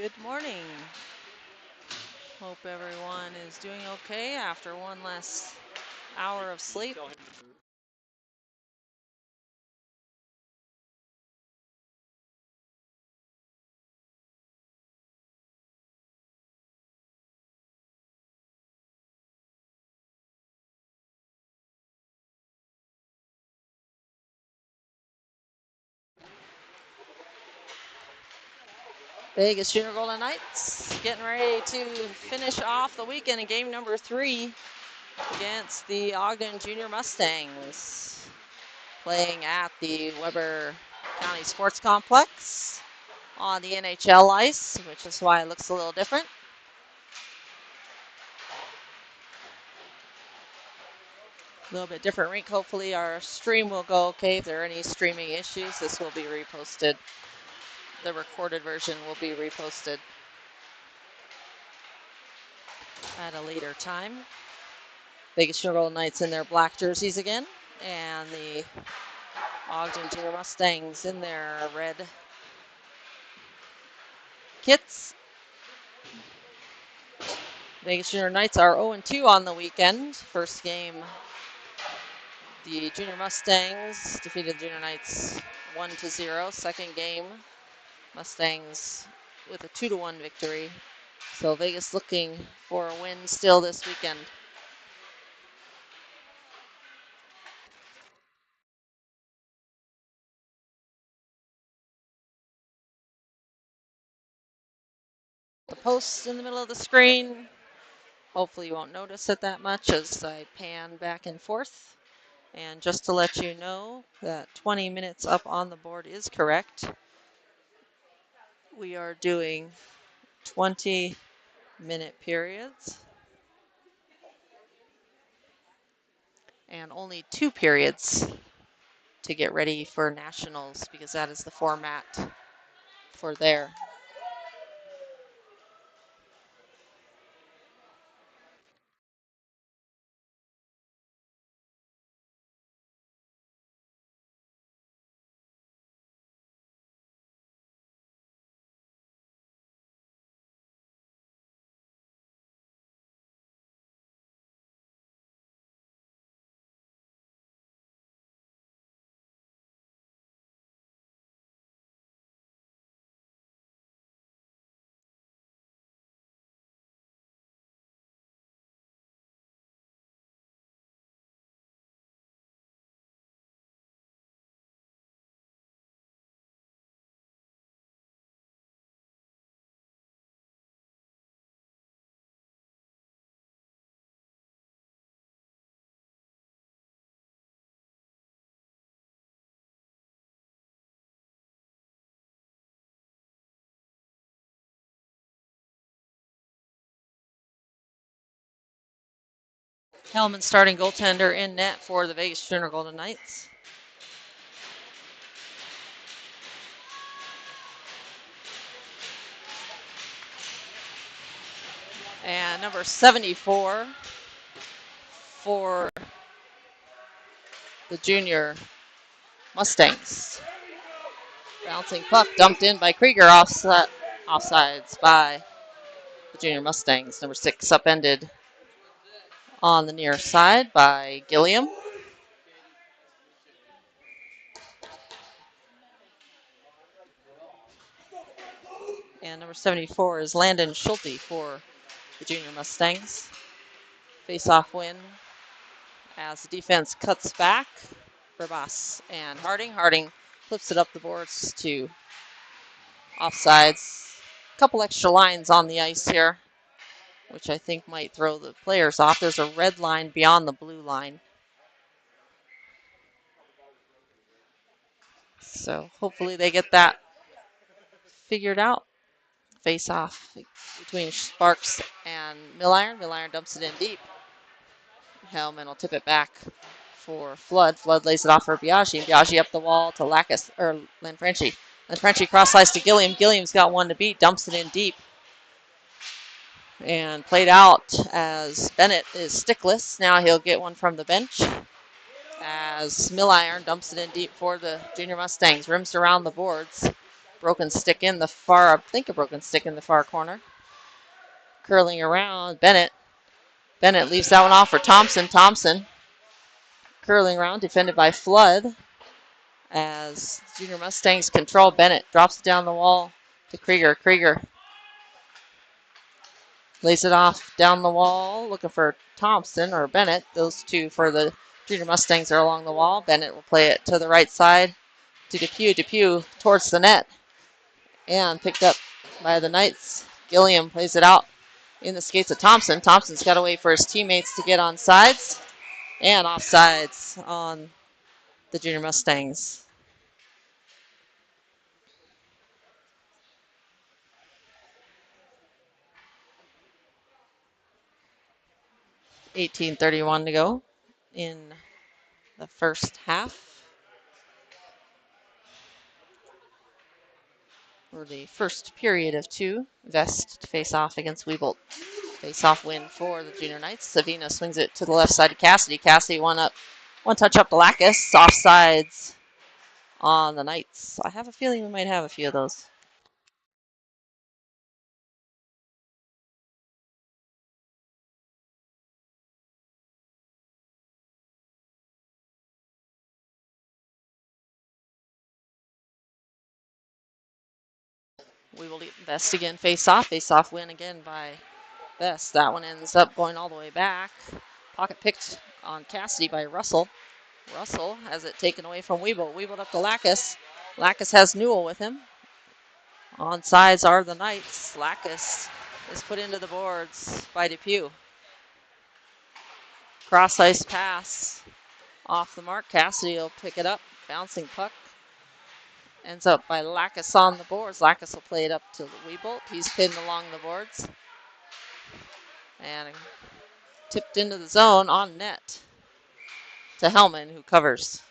Good morning. Hope everyone is doing okay after one last hour of sleep. Vegas Junior Golden Knights getting ready to finish off the weekend in game number 3 against the Ogden Junior Mustangs, playing at the Weber County Sports Complex on the NHL ice, which is why it looks a little different. A little bit different rink. Hopefully our stream will go okay. If there are any streaming issues, this will be reposted. The recorded version will be reposted at a later time. Vegas Junior Golden Knights in their black jerseys again, and the Ogden Junior Mustangs in their red kits. Vegas Junior Knights are 0-2 on the weekend. First game, the Junior Mustangs defeated the Junior Knights 1-0. Second game, Mustangs with a 2-1 victory. So Vegas looking for a win still this weekend. The post in the middle of the screen. Hopefully you won't notice it that much as I pan back and forth. And just to let you know that 20 minutes up on the board is correct. We are doing 20-minute periods and only 2 periods to get ready for nationals because that is the format for there. Hellman starting goaltender in net for the Vegas Junior Golden Knights. And number 74 for the Junior Mustangs. Bouncing puck dumped in by Krieger, offsides by the Junior Mustangs. Number 6 upended on the near side by Gilliam. And number 74 is Landon Schulte for the Junior Mustangs. Face-off win as the defense cuts back. Ribas and Harding. Harding flips it up the boards to offsides. A couple extra lines on the ice here, which I think might throw the players off. There's a red line beyond the blue line. So hopefully they get that figured out. Face off between Sparks and Milliron. Milliron dumps it in deep. Hellman will tip it back for Flood. Flood lays it off for Biaggi. Biaggi up the wall to Lanfranchi. Lanfranchi cross slice to Gilliam. Gilliam's got one to beat. Dumps it in deep. And played out as Bennett is stickless. Now he'll get one from the bench as Milliron dumps it in deep for the Junior Mustangs. Rims around the boards. broken stick in the far, I think a broken stick in the far corner. Curling around, Bennett. Bennett leaves that one off for Thompson. Thompson curling around, defended by Flood. As Junior Mustangs control, Bennett drops it down the wall to Krieger. Krieger lays it off down the wall, looking for Thompson or Bennett. Those two for the Junior Mustangs are along the wall. Bennett will play it to the right side to Depew. Depew towards the net and picked up by the Knights. Gilliam plays it out in the skates of Thompson. Thompson's got to wait for his teammates to get on sides and offsides on the Junior Mustangs. $18:31 to go in the first half. Or the first period of two. Vest to face off against Weebolt. Face off win for the Junior Knights. Savina swings it to the left side of Cassidy. Cassidy one touch up to Lacus. Offsides on the Knights. I have a feeling we might have a few of those. We will Vest again face off. Face off win again by Vest. That one ends up going all the way back. Pocket picked on Cassidy by Russell. Russell has it taken away from Weebolt. Weebolt up to Lacus. Lacus has Newell with him. On sides are the Knights. Lacus is put into the boards by Depew. Cross ice pass off the mark. Cassidy will pick it up. Bouncing puck. Ends up by Lacus on the boards. Lacus will play it up to Weebolt. He's pinned along the boards. And tipped into the zone on net to Hellman, who covers.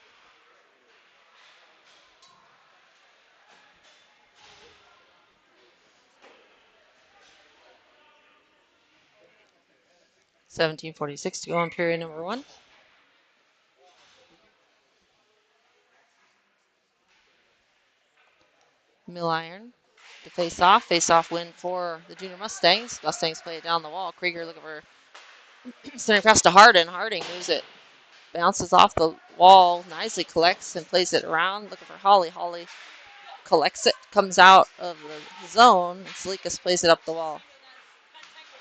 $17:46 to go in period number one. Milliron to face off. Face off win for the Junior Mustangs. Mustangs play it down the wall. Krieger looking for center pass to Hardin. Harding moves it. Bounces off the wall. Nicely collects and plays it around. Looking for Holly. Holly collects it. Comes out of the zone. Salikas plays it up the wall.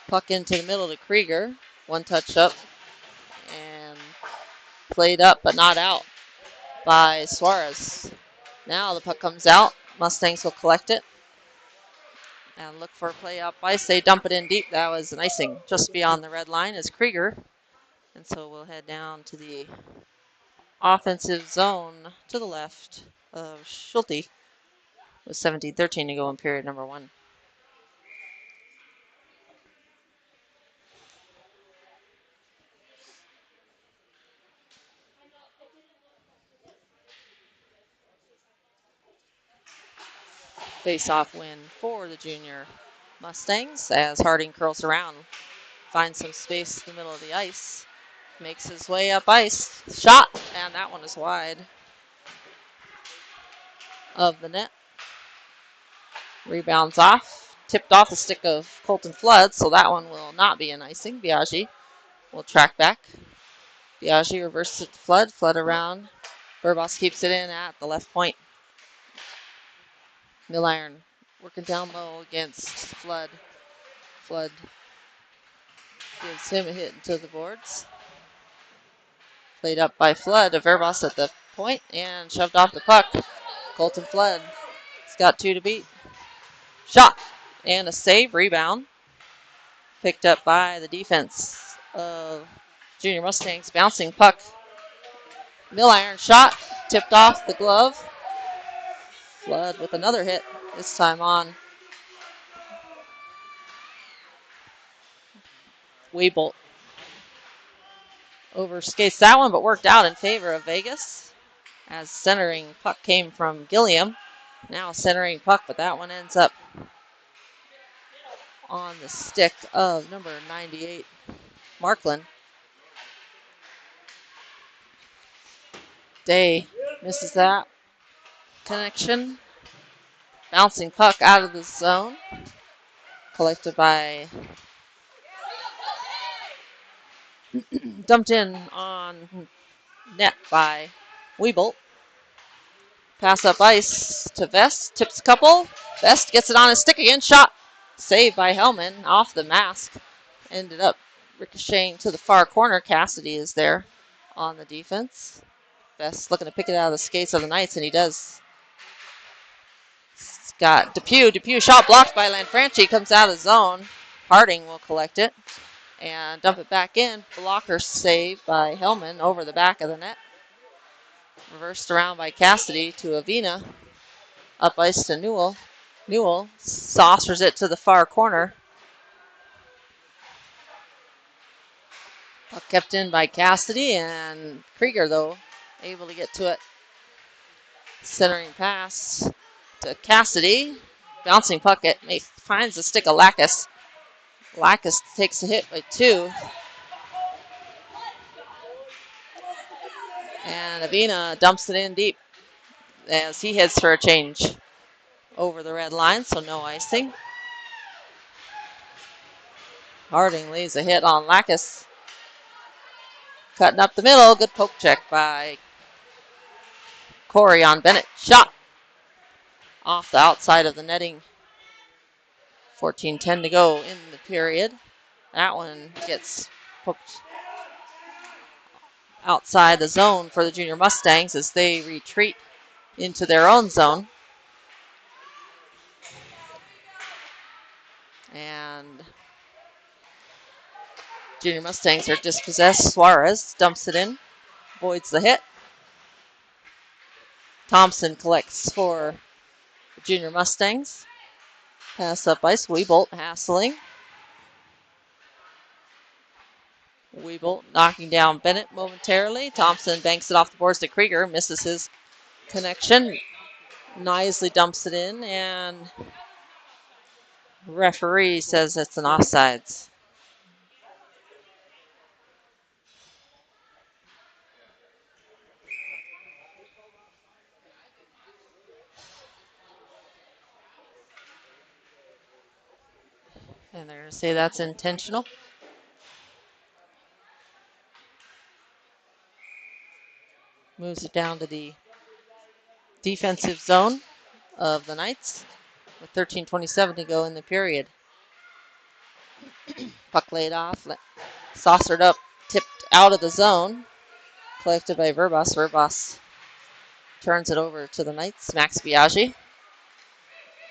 Puck into the middle to Krieger. One touch up. And played up but not out by Suarez. Now the puck comes out. Mustangs will collect it. And look for a play up ice. They dump it in deep. That was an icing just beyond the red line is Krieger. And so we'll head down to the offensive zone to the left of Schulte with 17:13 to go in period number one. Face-off win for the Junior Mustangs as Harding curls around, finds some space in the middle of the ice, makes his way up ice, shot, and that one is wide of the net. Rebounds off, tipped off the stick of Colton Flood, so that one will not be an icing. Biaggi will track back. Biaggi reverses it to Flood. Flood around. Burbos keeps it in at the left point. Milliron working down low against Flood. Flood gives him a hit into the boards. Played up by Flood. Verbos at the point and shoved off the puck. Colton Flood has got two to beat. Shot and a save. Rebound. Picked up by the defense of Junior Mustangs. Bouncing puck. Milliron shot. Tipped off the glove. Flood with another hit. This time on Weebolt. Overskates that one, but worked out in favor of Vegas. As centering puck came from Gilliam. Now centering puck, but that one ends up on the stick of number 98, Markland. Day misses that connection. Bouncing puck out of the zone. Collected by, dumped in on net by Weebolt. Pass up ice to Vest. Tips a couple. Vest gets it on his stick again. Shot. Saved by Hellman off the mask. Ended up ricocheting to the far corner. Cassidy is there on the defense. Vest looking to pick it out of the skates of the Knights, and he does. It's got Depew. Depew shot blocked by Lanfranchi. Comes out of the zone. Harding will collect it and dump it back in. Blocker saved by Hellman over the back of the net. Reversed around by Cassidy to Avina. Up ice to Newell. Newell saucers it to the far corner. Puck kept in by Cassidy, and Krieger, though, able to get to it. Centering pass to Cassidy. Bouncing puck, finds the stick of Lacus. Lacus takes a hit by 2. And Avina dumps it in deep as he heads for a change over the red line, so no icing. Harding lays a hit on Lacus. Cutting up the middle. Good poke check by Corey on Bennett. Shot off the outside of the netting. 14:10 to go in the period. That one gets poked outside the zone for the Junior Mustangs as they retreat into their own zone. And Junior Mustangs are dispossessed. Suarez dumps it in, avoids the hit. Thompson collects for the Junior Mustangs. Pass up ice. Weebolt hassling. Weebolt knocking down Bennett momentarily. Thompson banks it off the boards to Krieger. Misses his connection. Nicely dumps it in, and referee says it's an offsides. And they're going to say that's intentional. Moves it down to the defensive zone of the Knights with 13:27 to go in the period. Puck laid off, saucered up, tipped out of the zone. Collected by Verbas. Verbas turns it over to the Knights. Max Biaggi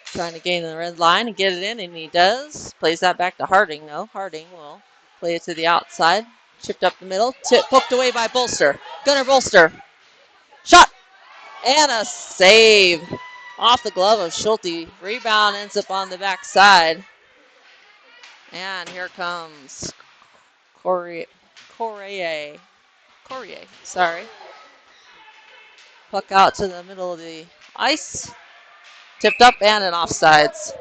trying to gain the red line and get it in, and he does. Plays that back to Harding, though. Harding will play it to the outside. Chipped up the middle. Poked away by Bolster. Gunnar Bolster. Shot! And a save off the glove of Schulte. Rebound ends up on the backside. And here comes Corrier. Sorry. Puck out to the middle of the ice. Tipped up and an offsides.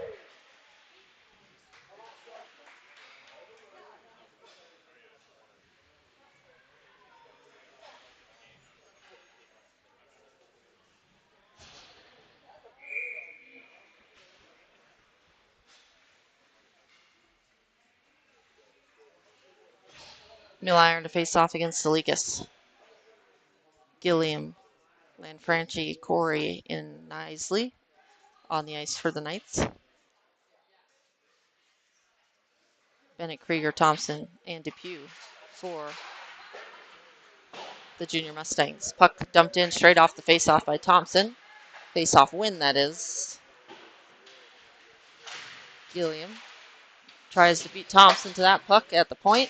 Milliron to face off against Salikas. Gilliam, Lanfranchi, Corey, and Nisley on the ice for the Knights. Bennett, Krieger, Thompson, and Depew for the Junior Mustangs. Puck dumped in straight off the face-off by Thompson. Face-off win, that is. Gilliam tries to beat Thompson to that puck at the point.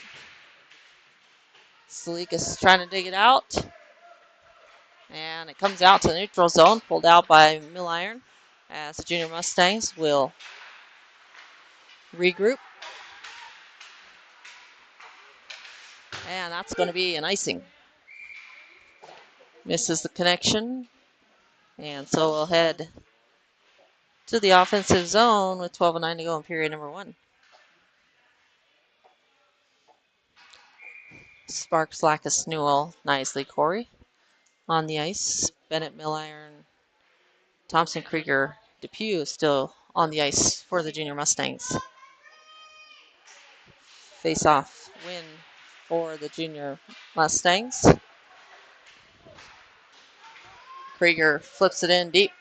Salikas trying to dig it out. And it comes out to the neutral zone, pulled out by Milliron as the Junior Mustangs will regroup. And that's going to be an icing. Misses the connection. And so we'll head to the offensive zone with 12:09 to go in period number 1. Sparks, Lacus, Newell, Nisley, Corey on the ice. Bennett, Milliron, Thompson, Krieger, Depew still on the ice for the Junior Mustangs. Face-off win for the Junior Mustangs. Krieger flips it in deep.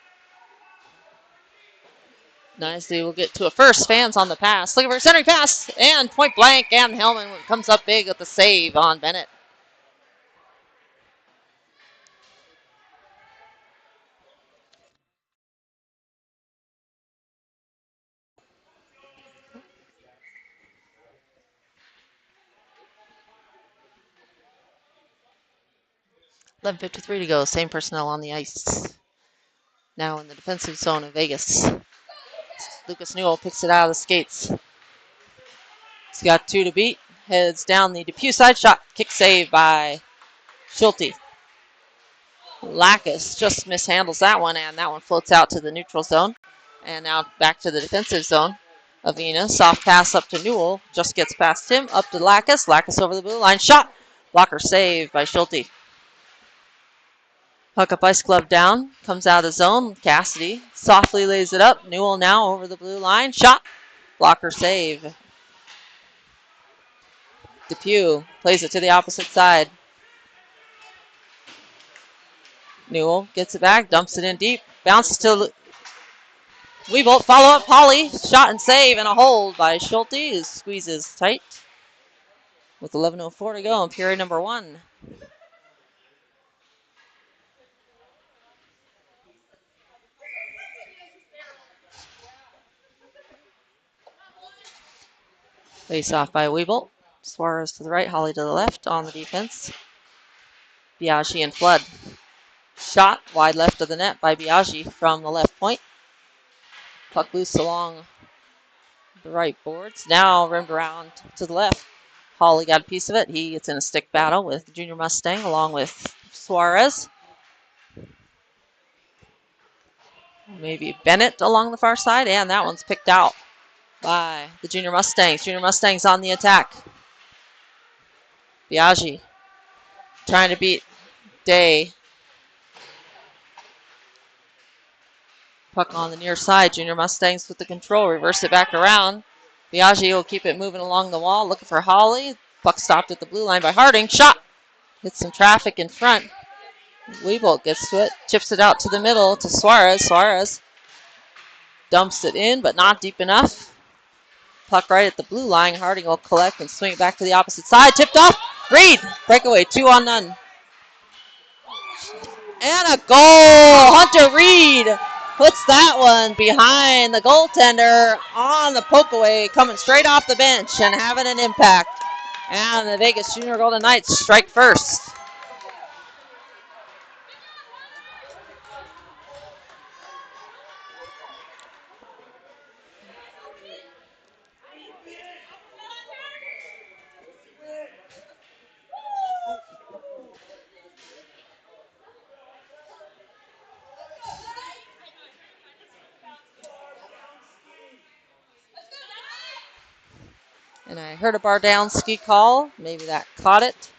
Nicely, we'll get to a first. Fans on the pass. Looking for a centering pass. And point blank. And Hellman comes up big with the save on Bennett. .11:53 to go. Same personnel on the ice. Now in the defensive zone of Vegas. Lucas Newell picks it out of the skates. He's got 2 to beat. Heads down the Depew side shot. Kick save by Schulte. Lacus just mishandles that one, and that one floats out to the neutral zone. And now back to the defensive zone. Avina, soft pass up to Newell. Just gets past him. Up to Lacus. Lacus over the blue line. Shot. Blocker save by Schulte. Puck up ice glove down. Comes out of the zone. Cassidy softly lays it up. Newell now over the blue line. Shot. Blocker save. Depew plays it to the opposite side. Newell gets it back. Dumps it in deep. Bounces to Weebolt. Follow up. Holly. Shot and save and a hold by Schulte. Squeezes tight. With 11:04 to go in period number 1. Face off by Weebolt. Suarez to the right, Holly to the left on the defense. Biaggi and Flood. Shot wide left of the net by Biaggi from the left point. Puck loose along the right boards. Now rimmed around to the left. Holly got a piece of it. He gets in a stick battle with Junior Mustang along with Suarez. Maybe Bennett along the far side, and that one's picked out by the Junior Mustangs. Junior Mustangs on the attack. Biaggi trying to beat Day. Puck on the near side. Junior Mustangs with the control. Reverse it back around. Biaggi will keep it moving along the wall. Looking for Holly. Puck stopped at the blue line by Harding. Shot. Hits some traffic in front. Weebolt gets to it. Chips it out to the middle to Suarez. Suarez dumps it in, but not deep enough. Puck right at the blue line. Harding will collect and swing it back to the opposite side. Tipped off. Reed. Breakaway. 2-on-0. And a goal. Hunter Reed puts that one behind the goaltender on the pokeaway, coming straight off the bench and having an impact. And the Vegas Junior Golden Knights strike first. And I heard a Bardowski call. Maybe that caught it.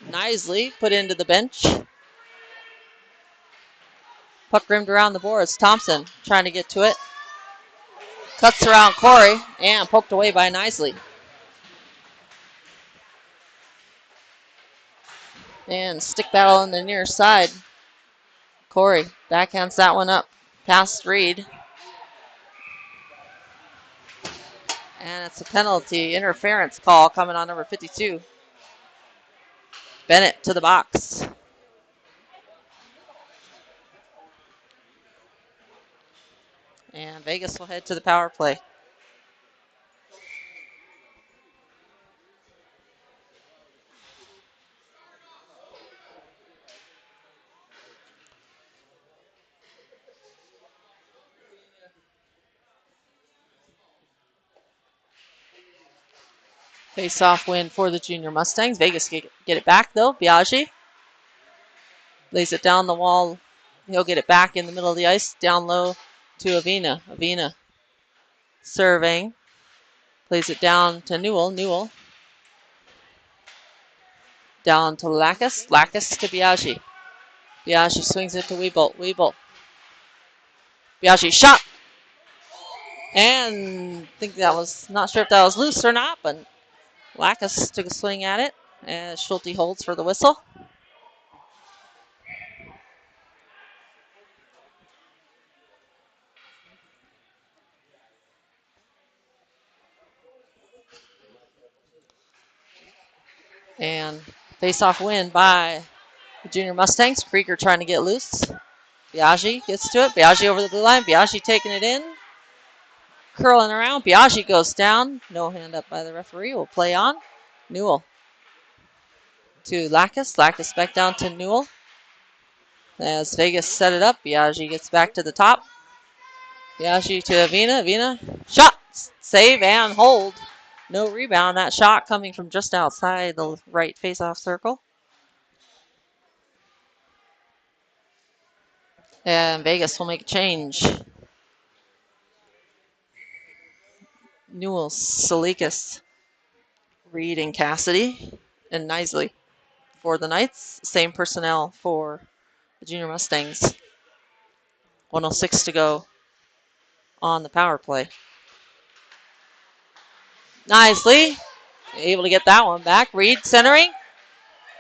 Nisley put into the bench. Puck rimmed around the boards. Thompson trying to get to it. Cuts around Corey and poked away by Nisley. And stick battle on the near side. Corey backhands that one up past Reed. And it's a penalty interference call coming on number 52. Bennett to the box. And Vegas will head to the power play. Face-off win for the Junior Mustangs. Vegas get it back, though. Biaggi lays it down the wall. He'll get it back in the middle of the ice, down low to Avina. Avina serving. Plays it down to Newell. Newell down to Lacus. Lacus to Biaggi. Biaggi swings it to Weebolt. Weebolt Biaggi shot. And I think that was, not sure if that was loose or not, but Lacus took a swing at it. And Schulte holds for the whistle. And face-off win by the Junior Mustangs. Krieger trying to get loose. Biaggi gets to it. Biaggi over the blue line. Biaggi taking it in. Curling around. Biaggi goes down. No hand up by the referee. Will play on. Newell to Lacus. Lacus back down to Newell. As Vegas set it up, Biaggi gets back to the top. Biaggi to Avina. Avina, shot, save, and hold. No rebound. That shot coming from just outside the right face-off circle. And Vegas will make a change. Newell, Salikas, Reed, and Cassidy, and Nisley for the Knights. Same personnel for the Junior Mustangs. 106 to go on the power play. Nisley, able to get that one back. Reed centering.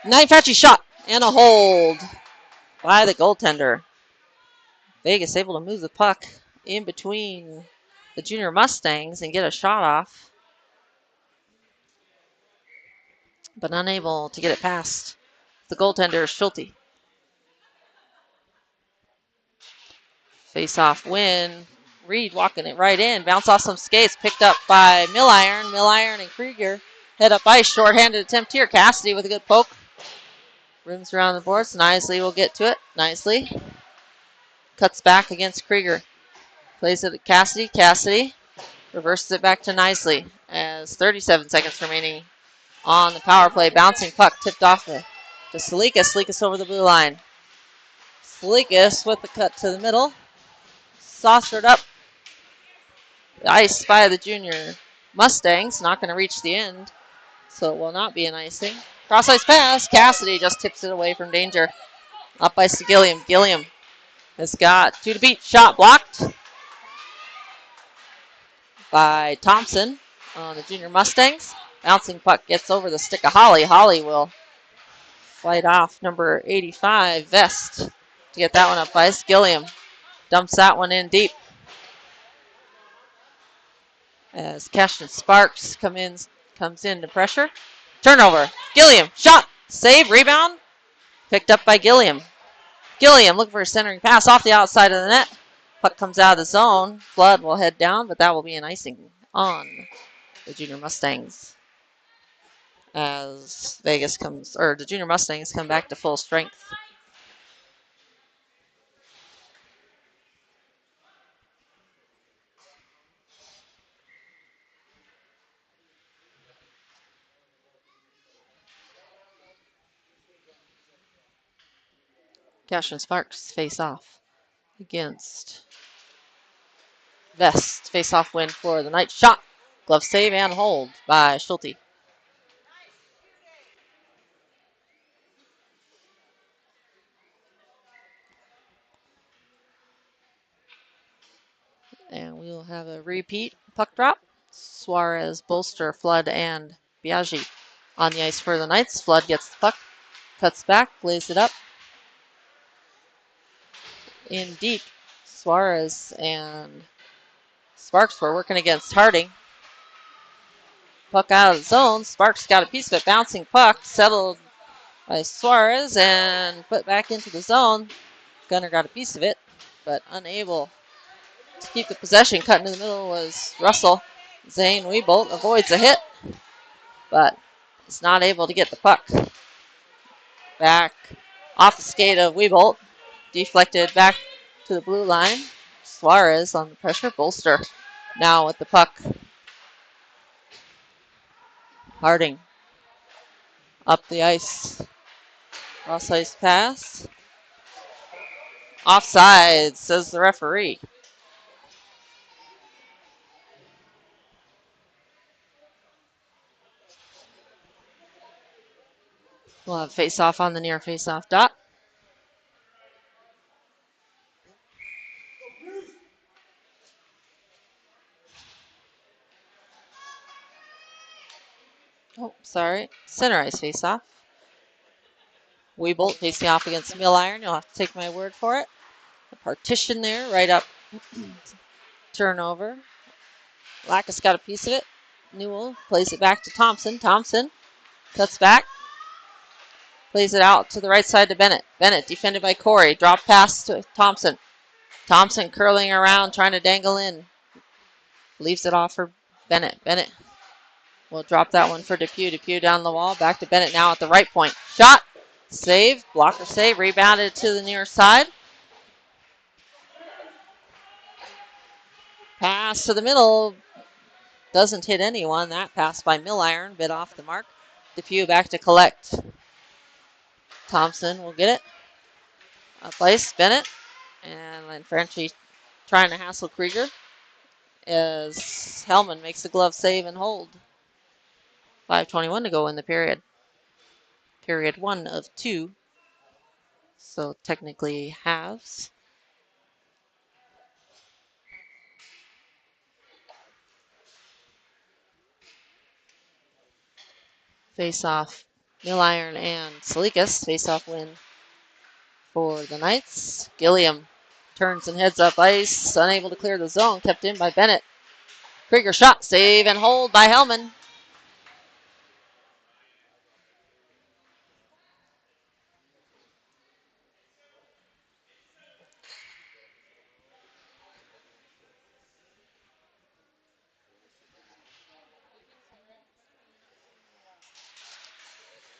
Knight-Fatchy shot and a hold by the goaltender. Vegas able to move the puck in between the Junior Mustangs and get a shot off, but unable to get it past the goaltender, Schulte. Face-off win. Reed walking it right in. Bounce off some skates. Picked up by Milliron. Milliron and Krieger head up ice. Short-handed attempt here. Cassidy with a good poke. Rims around the boards. Nisley will get to it. Nisley cuts back against Krieger. Plays it at Cassidy. Cassidy reverses it back to Nisley as 37 seconds remaining on the power play. Bouncing puck tipped off to Salikas. Salikas over the blue line. Salikas with the cut to the middle. Saucered up the ice by the Junior Mustangs. Not going to reach the end, so it will not be an icing. Cross ice pass. Cassidy just tips it away from danger. Up ice to Gilliam. Gilliam has got two to beat. Shot blocked by Thompson on the Junior Mustangs. Bouncing puck gets over the stick of Holly. Holly will fight off number 85, Vest, to get that one up ice. Gilliam dumps that one in deep. As Cashton Sparks comes in to pressure. Turnover. Gilliam, shot, save, rebound. Picked up by Gilliam. Gilliam looking for a centering pass off the outside of the net. Puck comes out of the zone. Flood will head down, but that will be an icing on the Junior Mustangs. As the Junior Mustangs come back to full strength. Cash and Sparks face off against Vest. Face off win for the Knights. Shot, glove save, and hold by Schulte. And we will have a repeat puck drop. Suarez, Bolster, Flood, and Biaggi on the ice for the Knights. Flood gets the puck, cuts back, lays it up. In deep, Suarez and Sparks were working against Harding. Puck out of the zone. Sparks got a piece of it. Bouncing puck, settled by Suarez and put back into the zone. Gunner got a piece of it, but unable to keep the possession. Cut into the middle was Russell. Zane Wiebolt avoids a hit, but is not able to get the puck. Back off the skate of Wiebolt. Deflected back to the blue line. Suarez on the pressure. Bolster now with the puck. Harding up the ice. Cross ice pass. Offside, says the referee. We'll have face-off on the near face-off dot. Oh, sorry. Center ice face off. Weebolt facing off against Mill Iron. You'll have to take my word for it. The partition there, right up. Turnover. Lacus got a piece of it. Newell plays it back to Thompson. Thompson cuts back. Plays it out to the right side to Bennett. Bennett defended by Corey. Drop pass to Thompson. Thompson curling around, trying to dangle in. Leaves it off for Bennett. Bennett will drop that one for Depew. Depew down the wall. Back to Bennett now at the right point. Shot. Save. Blocker save. Rebounded to the near side. Pass to the middle. Doesn't hit anyone. That pass by Mill Iron. Bit off the mark. Depew back to collect. Thompson will get it. A place. Bennett. And then Frenchie trying to hassle Krieger as Hellman makes the glove save and hold. 5:21 to go in the period. Period 1 of 2. So technically halves. Face off. Mill Iron and Salikas. Face off win for the Knights. Gilliam turns and heads up ice. Unable to clear the zone. Kept in by Bennett. Krieger shot. Save and hold by Hellman.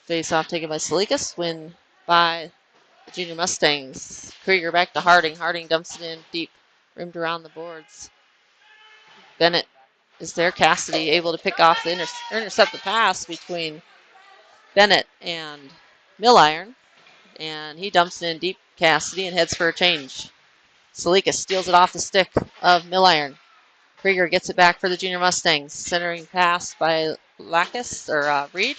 Face off taken by Salikas. Win by the Junior Mustangs. Krieger back to Harding. Harding dumps it in deep. Rimmed around the boards. Bennett is there. Cassidy able to pick off the intercept the pass between Bennett and Mill Iron. And he dumps it in deep, Cassidy, and heads for a change. Salikas steals it off the stick of Mill Iron. Krieger gets it back for the Junior Mustangs. Centering pass by Lacus, or Reed.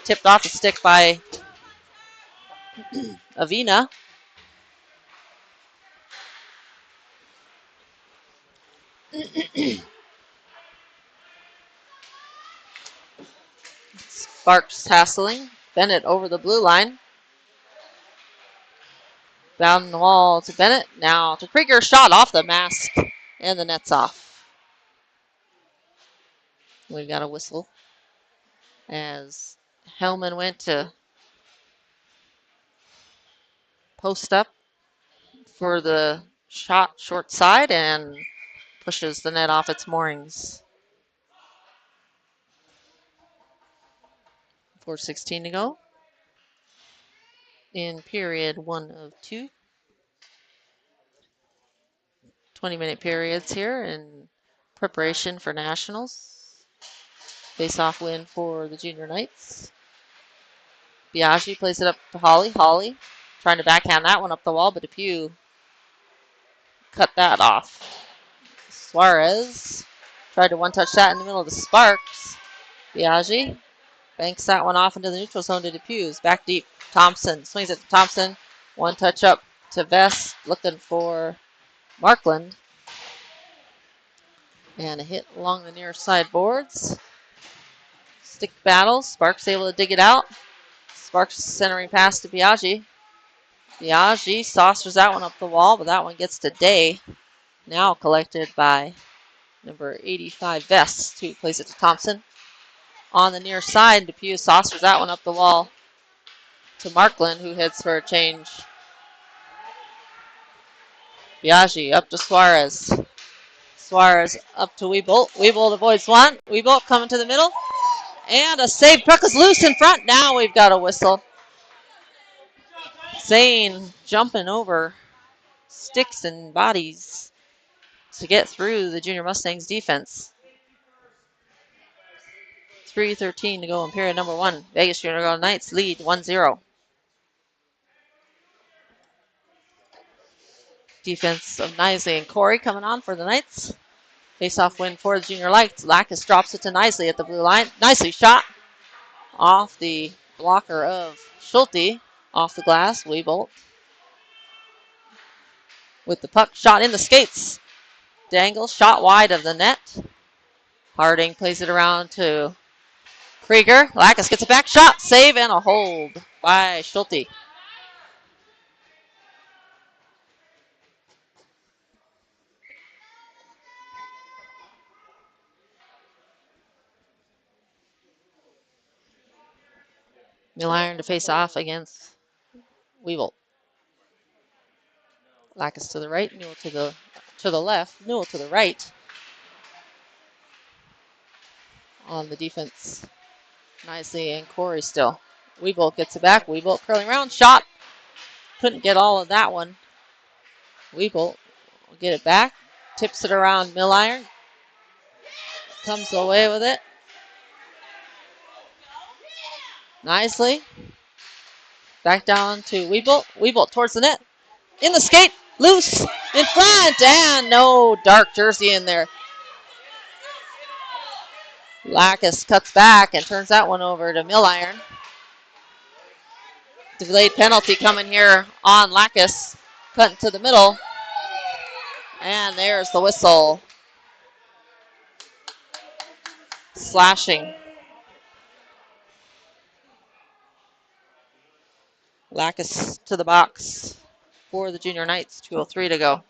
Tipped off the stick by Avina. Sparks hassling. Bennett over the blue line. Down the wall to Bennett. Now to Krieger. Shot off the mask. And the net's off. We've got a whistle as Hellman went to post up for the shot short side and pushes the net off its moorings. 4:16 to go in period 1 of 2. 20-minute periods here in preparation for nationals. Face-off win for the Junior Knights. Biaggi plays it up to Holly. Holly trying to backhand that one up the wall, but Depew cut that off. Suarez tried to one-touch that in the middle of the Sparks. Biaggi banks that one off into the neutral zone to Depew's. Back deep. Thompson swings it to Thompson. One touch up to Vest, looking for Markland. And a hit along the near side boards. Stick battle. Sparks able to dig it out. Sparks centering pass to Biaggi. Biaggi saucers that one up the wall, but that one gets to Day. Now collected by number 85 Vest, who plays it to Thompson. On the near side, Depew saucers that one up the wall to Markland, who heads for a change. Biaggi up to Suarez. Suarez up to Weebolt. Weebolt avoids one. Weebolt coming to the middle. And a save. Puck is loose in front. Now we've got a whistle. Zane jumping over sticks and bodies to get through the Junior Mustangs defense. 3:13 to go in period number 1. Vegas Junior Golden Knights lead 1-0. Defense of Nisley and Corey coming on for the Knights. Face-off win for the Junior Knights. Lacus drops it to Nisley at the blue line. Nicely shot off the blocker of Schulte. Off the glass. Weebolt with the puck shot in the skates. Dangle shot wide of the net. Harding plays it around to Krieger, Lacus gets a back shot, save, and a hold by Schulte. Milliron to face off against Weevil. Lacus to the right, Newell to the left, Newell to the right. On the defense, nicely, and Corey still. Weevil gets it back. Weevil curling around, shot. Couldn't get all of that one. Weevil will get it back, tips it around Milliron, comes away with it nicely. Back down to Weevil. Weevil towards the net. In the skate, loose, in front, and no dark jersey in there. Lacus cuts back and turns that one over to Milliron. Delayed penalty coming here on Lacus. Cutting to the middle. And there's the whistle. Slashing. Lacus to the box for the Junior Knights. 2:03 to go.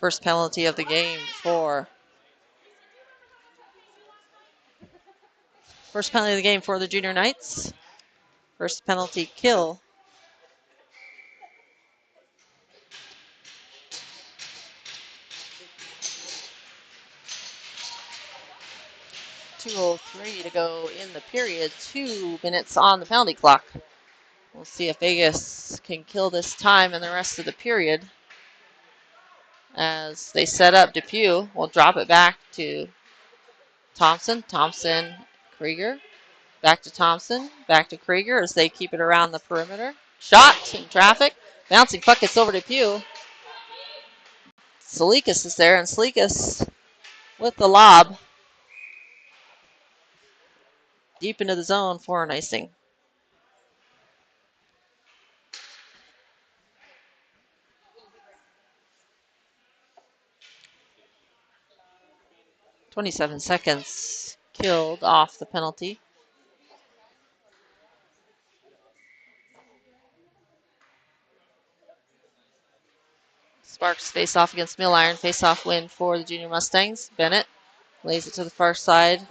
First penalty of the game for the Junior Knights. First penalty kill. .203 to go in the period. 2 minutes on the penalty clock. We'll see if Vegas can kill this time in the rest of the period. As they set up Depew, we'll drop it back to Thompson. Thompson, Krieger. Back to Thompson. Back to Krieger as they keep it around the perimeter. Shot in traffic. Bouncing puck gets over to Depew. Salikas is there, and Salikas with the lob. Deep into the zone for an icing. .27 seconds killed off the penalty. Sparks face off against Milliron. Face off win for the Junior Mustangs. Bennett lays it to the far side.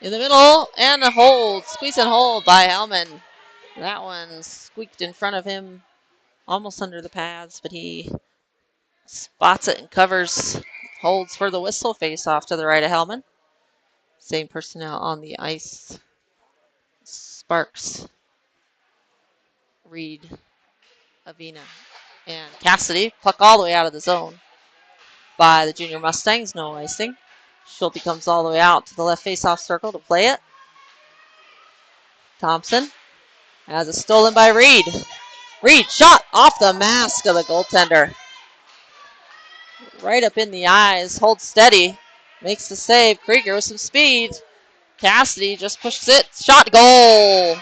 In the middle, and a hold. Squeeze and hold by Hellman. That one squeaked in front of him, almost under the pads, but he spots it and covers. Holds for the whistle. Face off to the right of Hellman. Same personnel on the ice. Sparks, Reed, Avina, and Cassidy. Puck all the way out of the zone by the Junior Mustangs. No icing. Schulte comes all the way out to the left face-off circle to play it. Thompson has it stolen by Reed. Reed shot off the mask of the goaltender. Right up in the eyes. Holds steady. Makes the save. Krieger with some speed. Cassidy just pushes it. Shot, goal.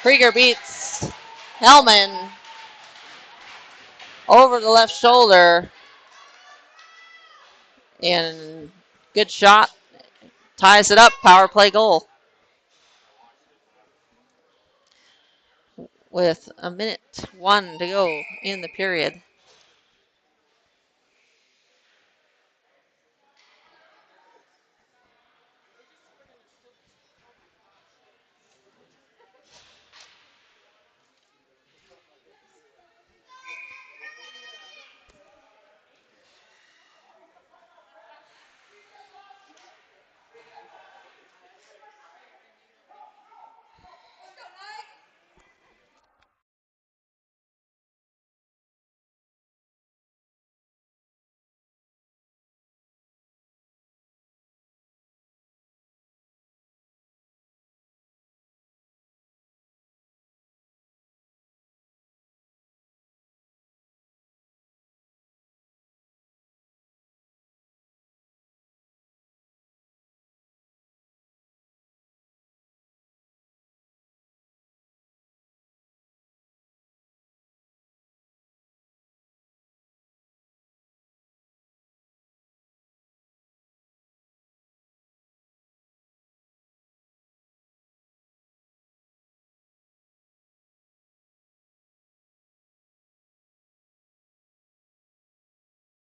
Krieger beats Hellman over the left shoulder. And good shot. Ties it up. Power play goal. With a minute 1 to go in the period.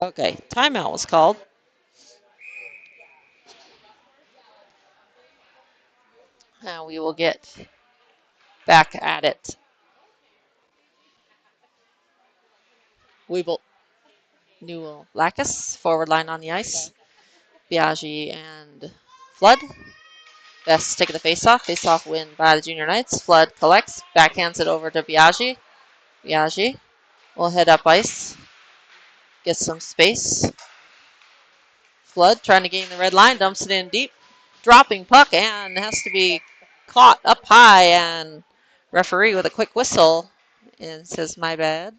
Okay, timeout was called. Now we will get back at it. Weeble, Newell, Lacus, forward line on the ice. Biaggi and Flood. Best taking the face-off. Face-off win by the Junior Knights. Flood collects, backhands it over to Biaggi. Biaggi will head up ice, get some space. Flood trying to gain the red line, dumps it in deep. Dropping puck and has to be caught up high, and referee with a quick whistle and says, my bad,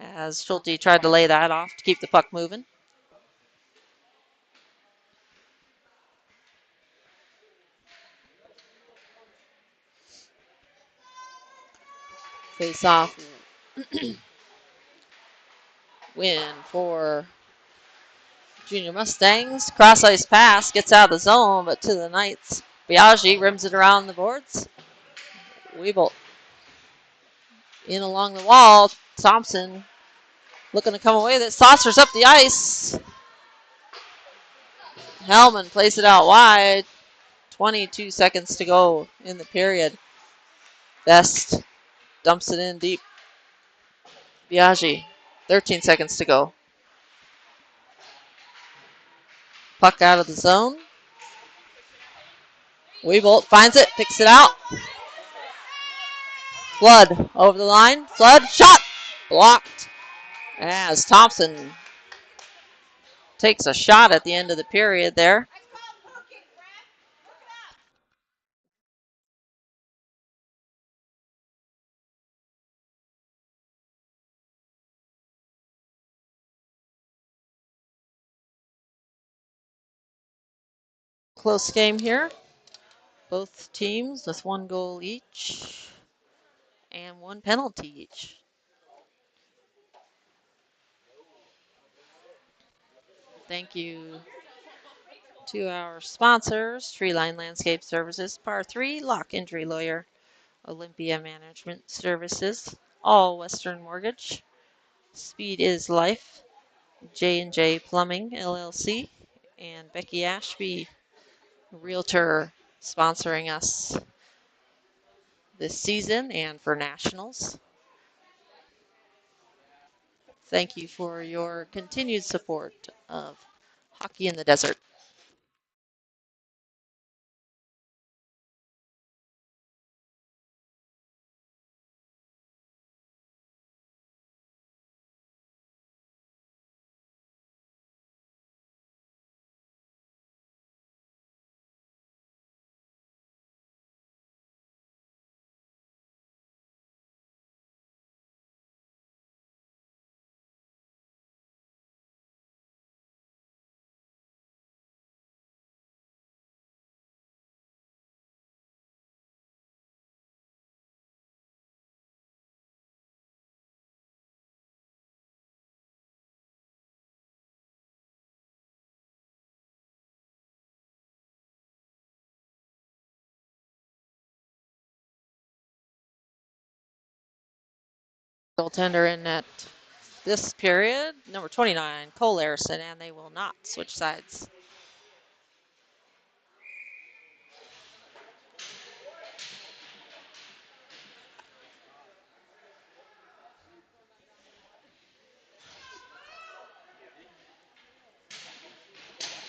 as Schulte tried to lay that off to keep the puck moving. Face off win for Junior Mustangs. Cross ice pass gets out of the zone, but to the Knights. Biaggi rims it around the boards. Weeble in along the wall. Thompson looking to come away. That saucers up the ice. Hellman plays it out wide. 22 seconds to go in the period. Best dumps it in deep. Biaggi, 13 seconds to go. Puck out of the zone. Weebolt finds it, picks it out. Flood over the line. Flood, shot! Blocked as Thompson takes a shot at the end of the period there. Close game here. Both teams with 1 goal each and 1 penalty each. Thank you to our sponsors, Treeline Landscape Services, Par 3, Lock Injury Lawyer, Olympia Management Services, All Western Mortgage, Speed is Life, J&J Plumbing, LLC, and Becky Ashby, Realtor, sponsoring us this season and for Nationals. Thank you for your continued support of Hockey in the Desert. Goaltender in net this period, number 29, Cole Larison, and they will not switch sides.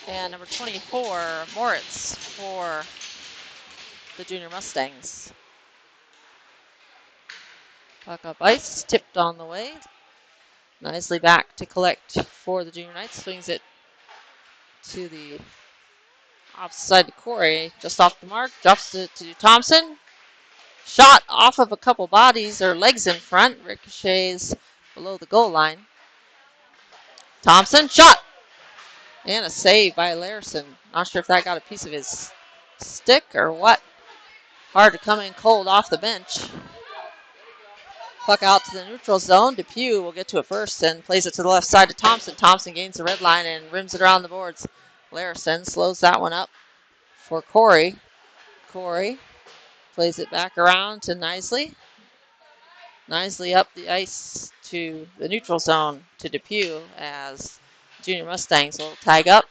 And number 24, Moritz for the Junior Mustangs. Puck up ice, tipped on the way. Nicely back to collect for the Junior Knights. Swings it to the offside to Corey. Just off the mark, drops it to Thompson. Shot off of a couple bodies or legs in front. Ricochets below the goal line. Thompson, shot! And a save by Larison. Not sure if that got a piece of his stick or what. Hard to come in cold off the bench. Puck out to the neutral zone. Depew will get to it first and plays it to the left side to Thompson. Thompson gains the red line and rims it around the boards. Larison slows that one up for Corey. Corey plays it back around to Nisley. Nisley up the ice to the neutral zone to Depew as Junior Mustangs will tag up.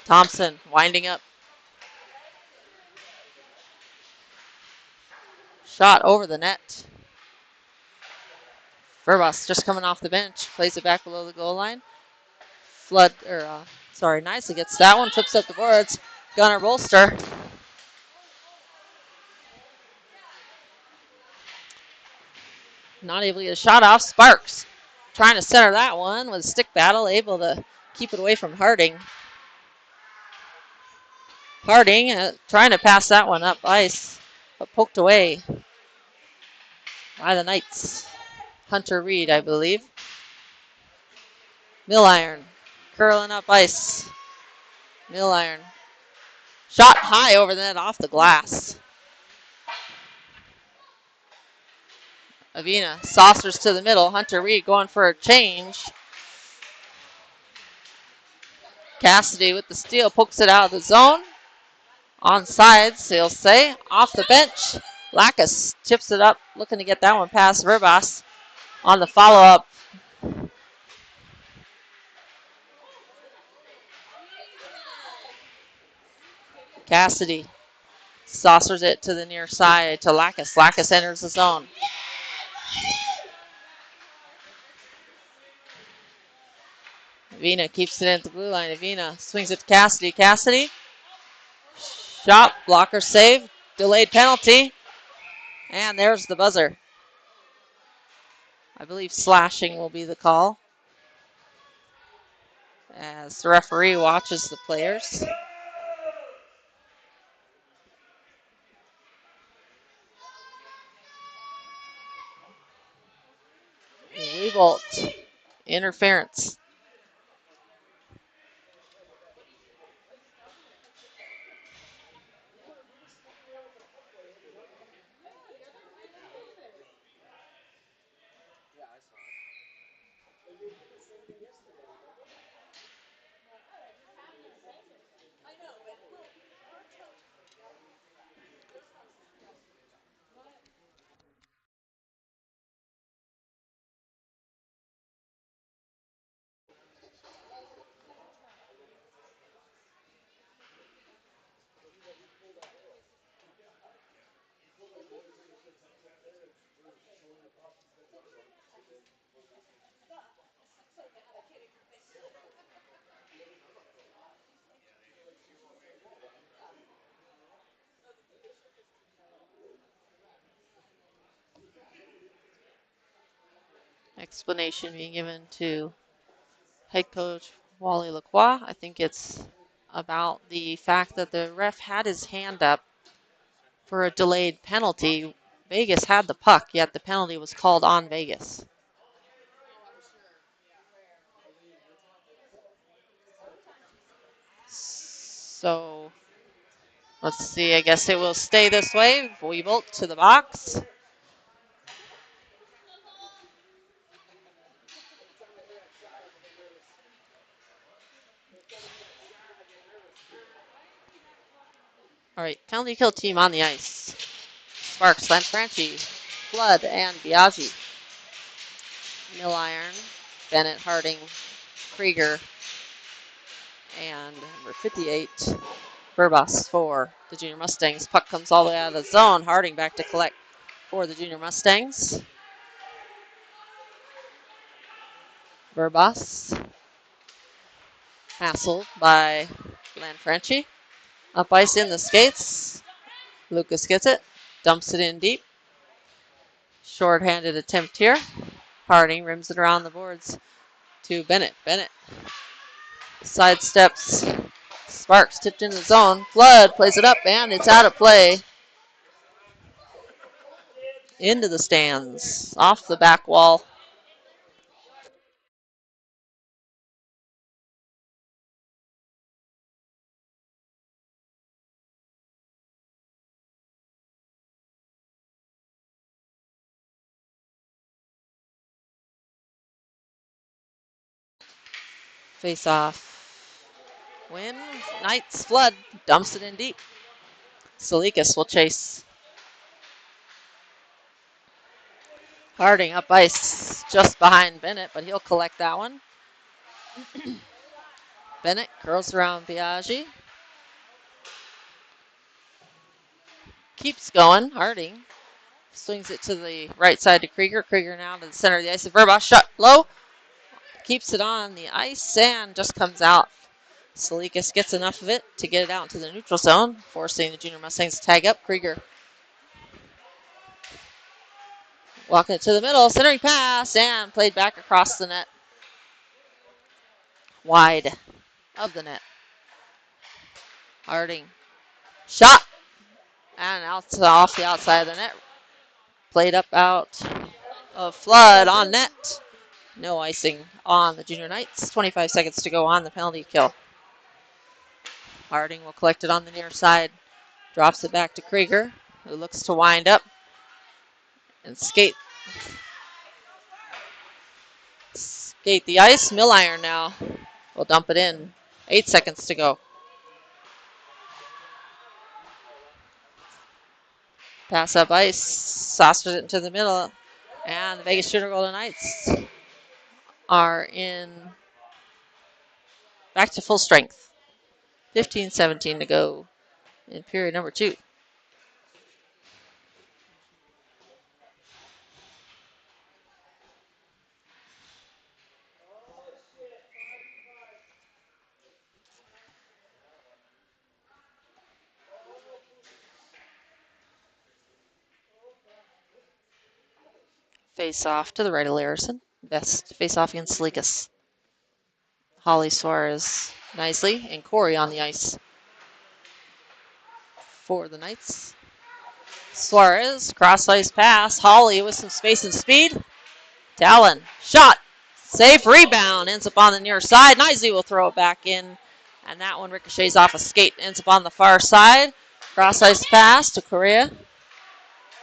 Thompson winding up. Shot over the net. Verbos just coming off the bench. Plays it back below the goal line. Nicely gets that one. Flips up the boards. Gunner Bolster. Not able to get a shot off. Sparks trying to center that one with a stick battle. Able to keep it away from Harding. Harding trying to pass that one up ice, but poked away by the Knights. Hunter Reed, I believe. Milliron curling up ice. Milliron. Shot high over the net off the glass. Avina saucers to the middle. Hunter Reed going for a change. Cassidy with the steal pokes it out of the zone. On sides, he'll say. Off the bench. Lacus tips it up, looking to get that one past Verbos. On the follow-up. Cassidy saucers it to the near side to Lacus. Lacus enters the zone. Avina keeps it at the blue line. Avina swings it to Cassidy. Cassidy. Shot. Blocker save. Delayed penalty. And there's the buzzer. I believe slashing will be the call as the referee watches the players. Weebolt. Interference. Explanation being given to head coach Wally Lacroix. I think it's about the fact that the ref had his hand up for a delayed penalty. Vegas had the puck, yet the penalty was called on Vegas. So let's see. I guess it will stay this way. Weebolt to the box. All right, penalty kill team on the ice. Sparks, Lanfranchi, Flood, and Biaggi. Milliron, Bennett, Harding, Krieger, and number 58, Verbos for the Junior Mustangs. Puck comes all the way out of the zone. Harding back to collect for the Junior Mustangs. Verbos. Hassled by Lanfranchi. Up ice in the skates. Lucas gets it. Dumps it in deep. Short-handed attempt here. Harding rims it around the boards to Bennett. Bennett sidesteps. Sparks tipped in the zone. Flood plays it up, and it's out of play. Into the stands. Off the back wall. Face off. Win. Knights. Flood dumps it in deep. Salikas will chase. Harding up ice just behind Bennett, but he'll collect that one. Bennett curls around Biaggi. Keeps going. Harding swings it to the right side to Krieger. Krieger now to the center of the ice. Verba shot low. Keeps it on the ice and just comes out. Salikas gets enough of it to get it out into the neutral zone, forcing the Junior Mustangs to tag up. Krieger walking it to the middle. Centering pass and played back across the net. Wide of the net. Harding. Shot. And out off the outside of the net. Played up out of Flood on net. No icing on the Junior Knights. 25 seconds to go on the penalty kill. Harding will collect it on the near side. Drops it back to Krieger, who looks to wind up and skate the ice. Milliron now will dump it in. 8 seconds to go. Pass up ice. Saucers it into the middle. And the Vegas Junior Golden Knights are in back to full strength. 15-17 to go in period number 2. Face off to the right of Larison. Best face off against Salikas. Holly Suarez nicely, and Corey on the ice for the Knights. Suarez, cross ice pass. Holly with some space and speed. Talon, shot. Safe rebound. Ends up on the near side. Nicely will throw it back in. And that one ricochets off a skate. Ends up on the far side. Cross ice pass to Correa.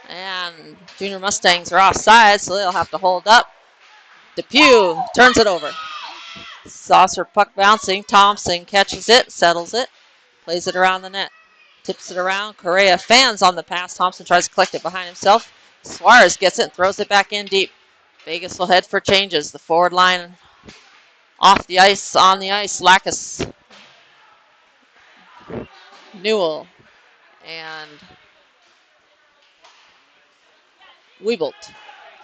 And Junior Mustangs are offside, so they'll have to hold up. Depew turns it over. Saucer puck bouncing. Thompson catches it, settles it, plays it around the net. Tips it around. Correa fans on the pass. Thompson tries to collect it behind himself. Suarez gets it and throws it back in deep. Vegas will head for changes. The forward line off the ice, on the ice. Lacus, Newell, and Wiebolt.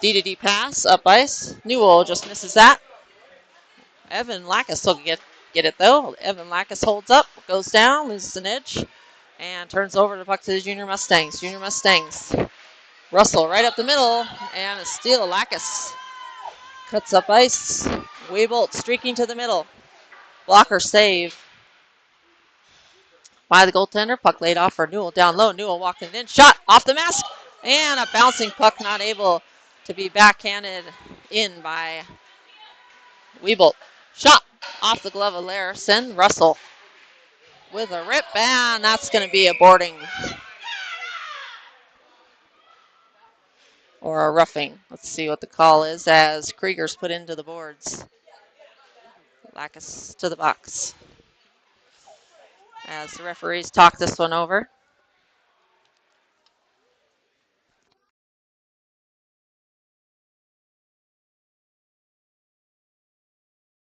D-to-D pass, up ice. Newell just misses that. Evan Lacus will get it though. Evan Lacus holds up, goes down, loses an edge, and turns over the puck to the Junior Mustangs. Junior Mustangs. Russell right up the middle, and a steal. Lacus cuts up ice. Wiebolt streaking to the middle. Blocker save by the goaltender. Puck laid off for Newell down low. Newell walking in. Shot off the mask. And a bouncing puck not able to be backhanded in by Wiebolt. Shot off the glove of Larison. Russell with a rip. And that's going to be a boarding or a roughing. Let's see what the call is as Krieger's put into the boards. Lacus to the box as the referees talk this one over.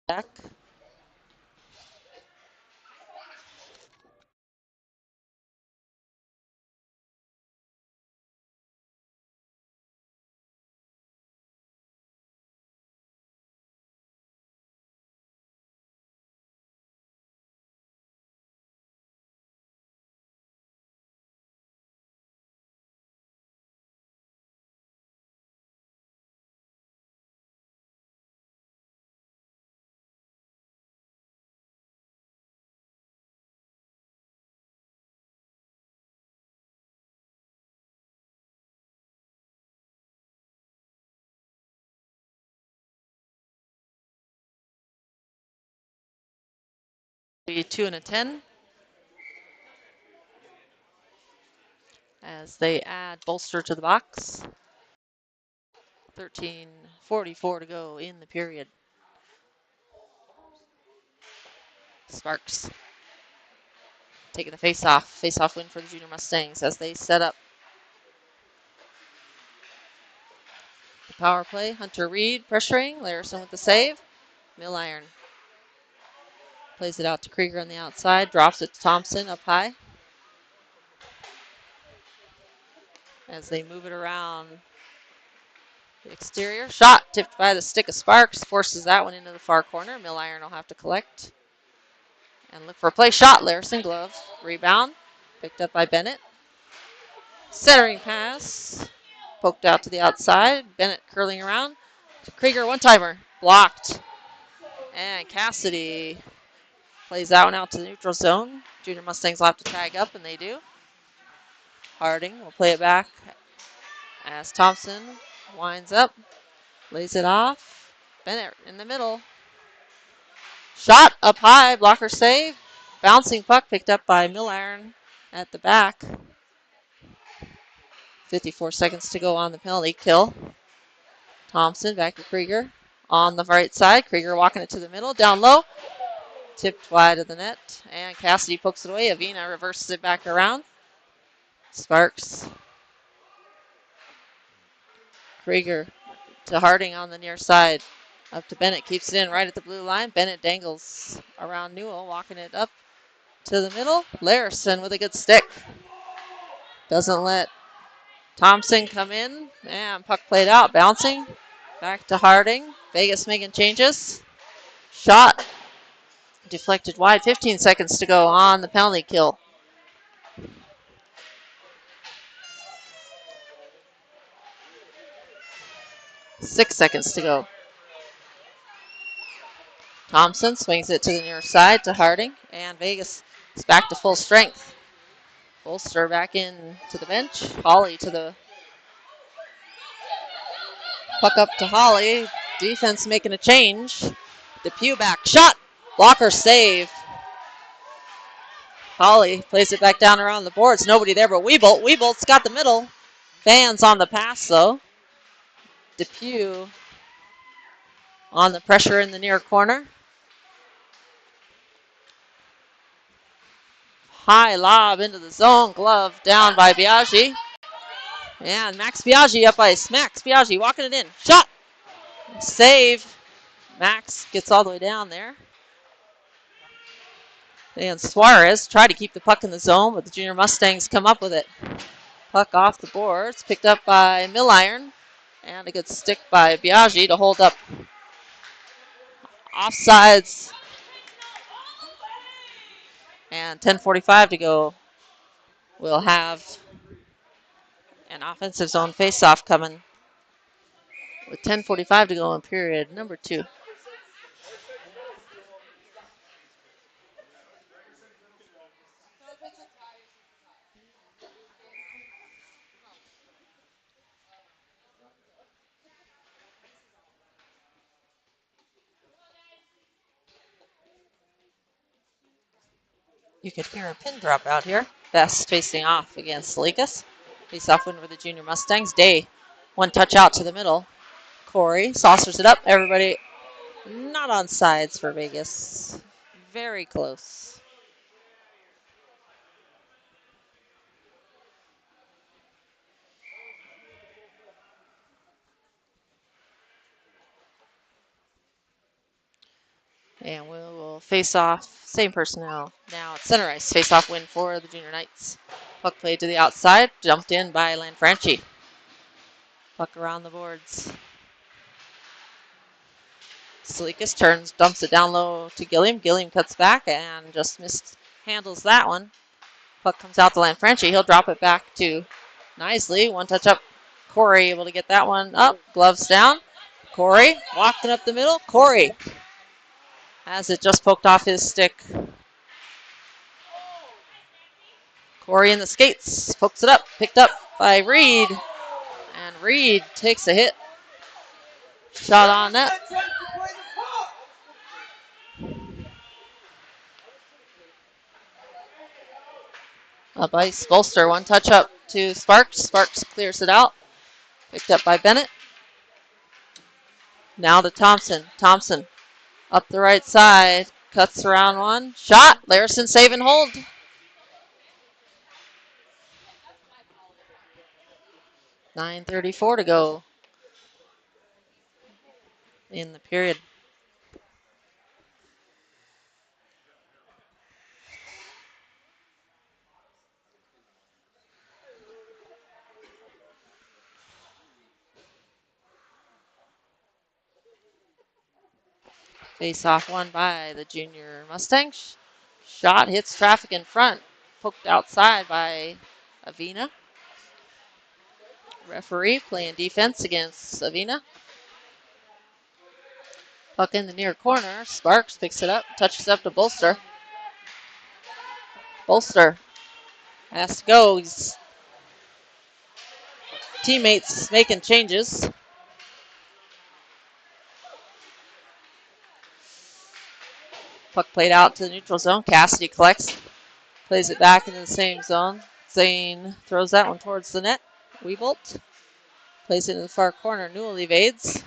Back. Be 2 and a 10 as they add Bolster to the box. 13:44 to go in the period. Sparks taking the face-off. Face-off win for the Junior Mustangs as they set up Power play. Hunter Reed pressuring. Larison with the save. Milliron plays it out to Krieger on the outside. Drops it to Thompson up high. As they move it around the exterior. Shot tipped by the stick of Sparks. Forces that one into the far corner. Milliron will have to collect and look for a play. Shot. Larison glove. Rebound. Picked up by Bennett. Centering pass. Poked out to the outside. Bennett curling around. Krieger one-timer. Blocked. And Cassidy plays that one out to the neutral zone. Junior Mustangs will have to tag up, and they do. Harding will play it back as Thompson winds up. Lays it off. Bennett in the middle. Shot up high. Blocker save. Bouncing puck picked up by Milliron at the back. 54 seconds to go on the penalty kill. Thompson back to Krieger. On the right side. Krieger walking it to the middle. Down low. Tipped wide of the net. And Cassidy pokes it away. Avina reverses it back around. Sparks. Krieger to Harding on the near side. Up to Bennett. Keeps it in right at the blue line. Bennett dangles around Newell. Walking it up to the middle. Larison with a good stick. Doesn't let Thompson come in. And puck played out. Bouncing. Back to Harding. Vegas making changes. Shot. Deflected wide. 15 seconds to go on the penalty kill. Six seconds to go. Thompson swings it to the near side to Harding. And Vegas is back to full strength. Bolster back in to the bench. Holly to the puck up to Holly. Defense making a change. Depew back. Shot. Blocker save. Holly plays it back down around the boards. Nobody there but Weebolt. Weebolt's got the middle. Fans on the pass though. Depew on the pressure in the near corner. High lob into the zone. Glove down by Biaggi. And Max Biaggi up ice. Max Biaggi walking it in. Shot. Save. Max gets all the way down there. And Suarez tried to keep the puck in the zone, but the Junior Mustangs come up with it. Puck off the boards. Picked up by Milliron. And a good stick by Biaggi to hold up. Offsides. And 10:45 to go. We'll have an offensive zone faceoff coming with 10:45 to go in period number 2. You could hear a pin drop out here. Best facing off against Salikas. Face-off win for the Junior Mustangs. Day, one touch out to the middle. Corey saucers it up. Everybody not on sides for Vegas. Very close. And we will face off, same personnel. Now it's center ice. Face off win for the Junior Knights. Puck played to the outside, jumped in by Lanfranchi. Puck around the boards. Salikas turns, dumps it down low to Gilliam. Gilliam cuts back and just mishandles that one. Puck comes out to Lanfranchi. He'll drop it back to Nisley. One touch up. Corey able to get that one up. Gloves down. Corey walking up the middle. Corey has it just poked off his stick. Corey in the skates. Pokes it up. Picked up by Reed. And Reed takes a hit. Shot on net. Up ice. Bolster. One touch up to Sparks. Sparks clears it out. Picked up by Bennett. Now to Thompson. Thompson up the right side. Cuts around one. Shot. Larison save and hold. .9:34 to go. in the period. Face off won by the junior Mustangs. Shot hits traffic in front. Poked outside by Avina. Referee playing defense against Avina. Puck in the near corner. Sparks picks it up. Touches up to Bolster. Bolster has to go. His teammates making changes. Puck played out to the neutral zone. Cassidy collects. Plays it back into the same zone. Zane throws that one towards the net. Weebolt plays it in the far corner. Newell evades.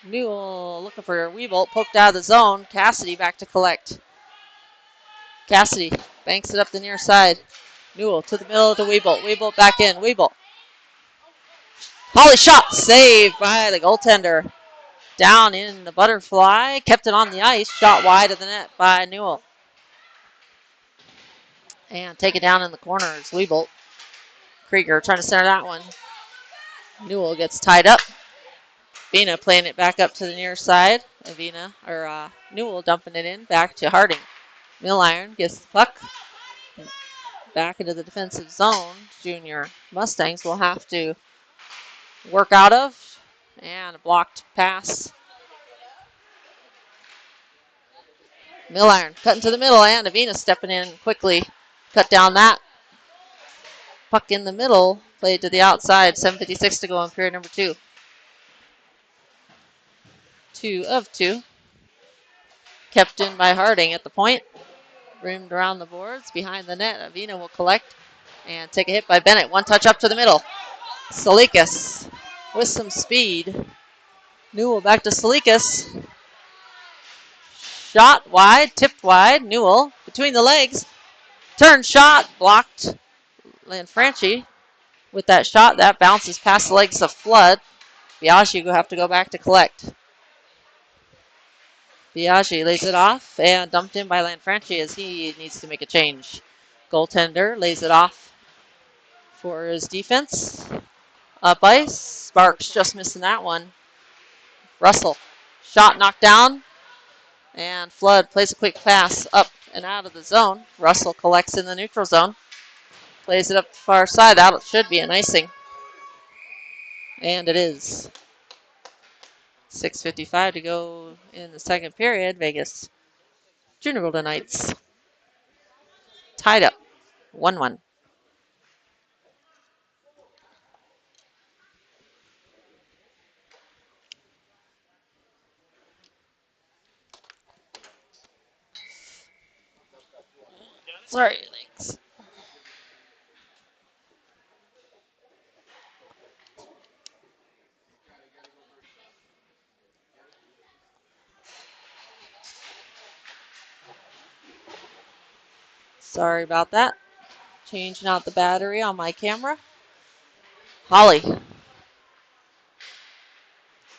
Newell looking for Weebolt. Poked out of the zone. Cassidy back to collect. Cassidy banks it up the near side. Newell to the middle to Weebolt. Weebolt back in. Weebolt. Holly shot. Saved by the goaltender. Down in the butterfly. Kept it on the ice. Shot wide of the net by Newell. And take it down in the corner is Weebolt. Krieger trying to center that one. Newell gets tied up. Vina playing it back up to the near side. Newell dumping it in back to Harding. Milliron gets the puck back into the defensive zone. Junior Mustangs will have to work out of. And a blocked pass. Milliron cutting to the middle and Avina stepping in quickly. Cut down that. Puck in the middle. Played to the outside. 7:56 to go in period number 2. 2 of 2. Kept in by Harding at the point. Rimmed around the boards. Behind the net. Avina will collect and take a hit by Bennett. One touch up to the middle. Salikas with some speed. Newell back to Salikas. Shot wide. Tipped wide. Newell between the legs. Turn shot. Blocked. Lanfranchi with that shot. That bounces past the legs of Flood. Biaggi will have to go back to collect. Biaggi lays it off and dumped in by Lanfranchi as he needs to make a change. Goaltender lays it off for his defense. Up ice. Sparks just missing that one. Russell. Shot knocked down. And Flood plays a quick pass up and out of the zone. Russell collects in the neutral zone. Plays it up the far side. That should be an icing. And it is. 6:55 to go in the second period. Vegas Junior Golden Knights tied up 1-1. Sorry, thanks. Sorry about that. Changing out the battery on my camera. Holly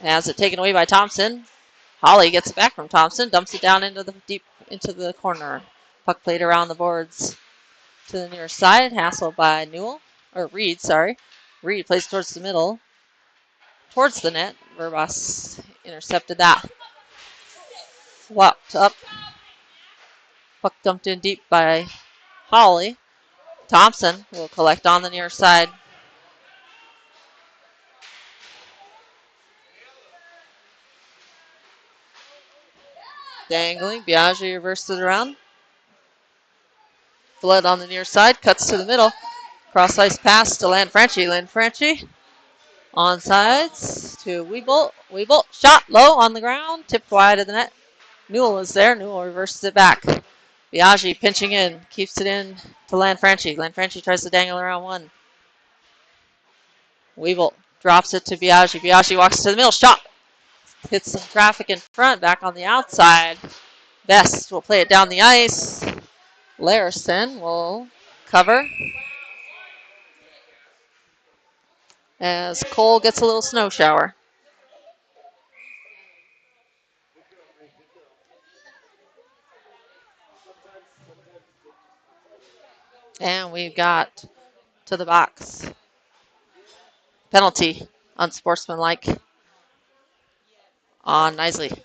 has it taken away by Thompson. Holly gets it back from Thompson, dumps it down into the corner. Puck played around the boards to the near side. Hassled by Reed, sorry. Reed plays towards the middle. Towards the net. Verbas intercepted that. Flopped up. Puck dumped in deep by Holly. Thompson will collect on the near side. Dangling. Biaggi reverses it around. Flood on the near side. Cuts to the middle. Cross ice pass to Lanfranchi. Lanfranchi on sides to Weebolt. Weebolt shot low on the ground. Tipped wide of the net. Newell is there. Newell reverses it back. Biaggi pinching in. Keeps it in to Lanfranchi. Lanfranchi tries to dangle around one. Weebolt drops it to Biaggi. Biaggi walks to the middle. Shot. Hits some traffic in front. Back on the outside. Best will play it down the ice. Larison will cover. As Cole gets a little snow shower. And we've got to the box. Penalty, unsportsmanlike on Nisley.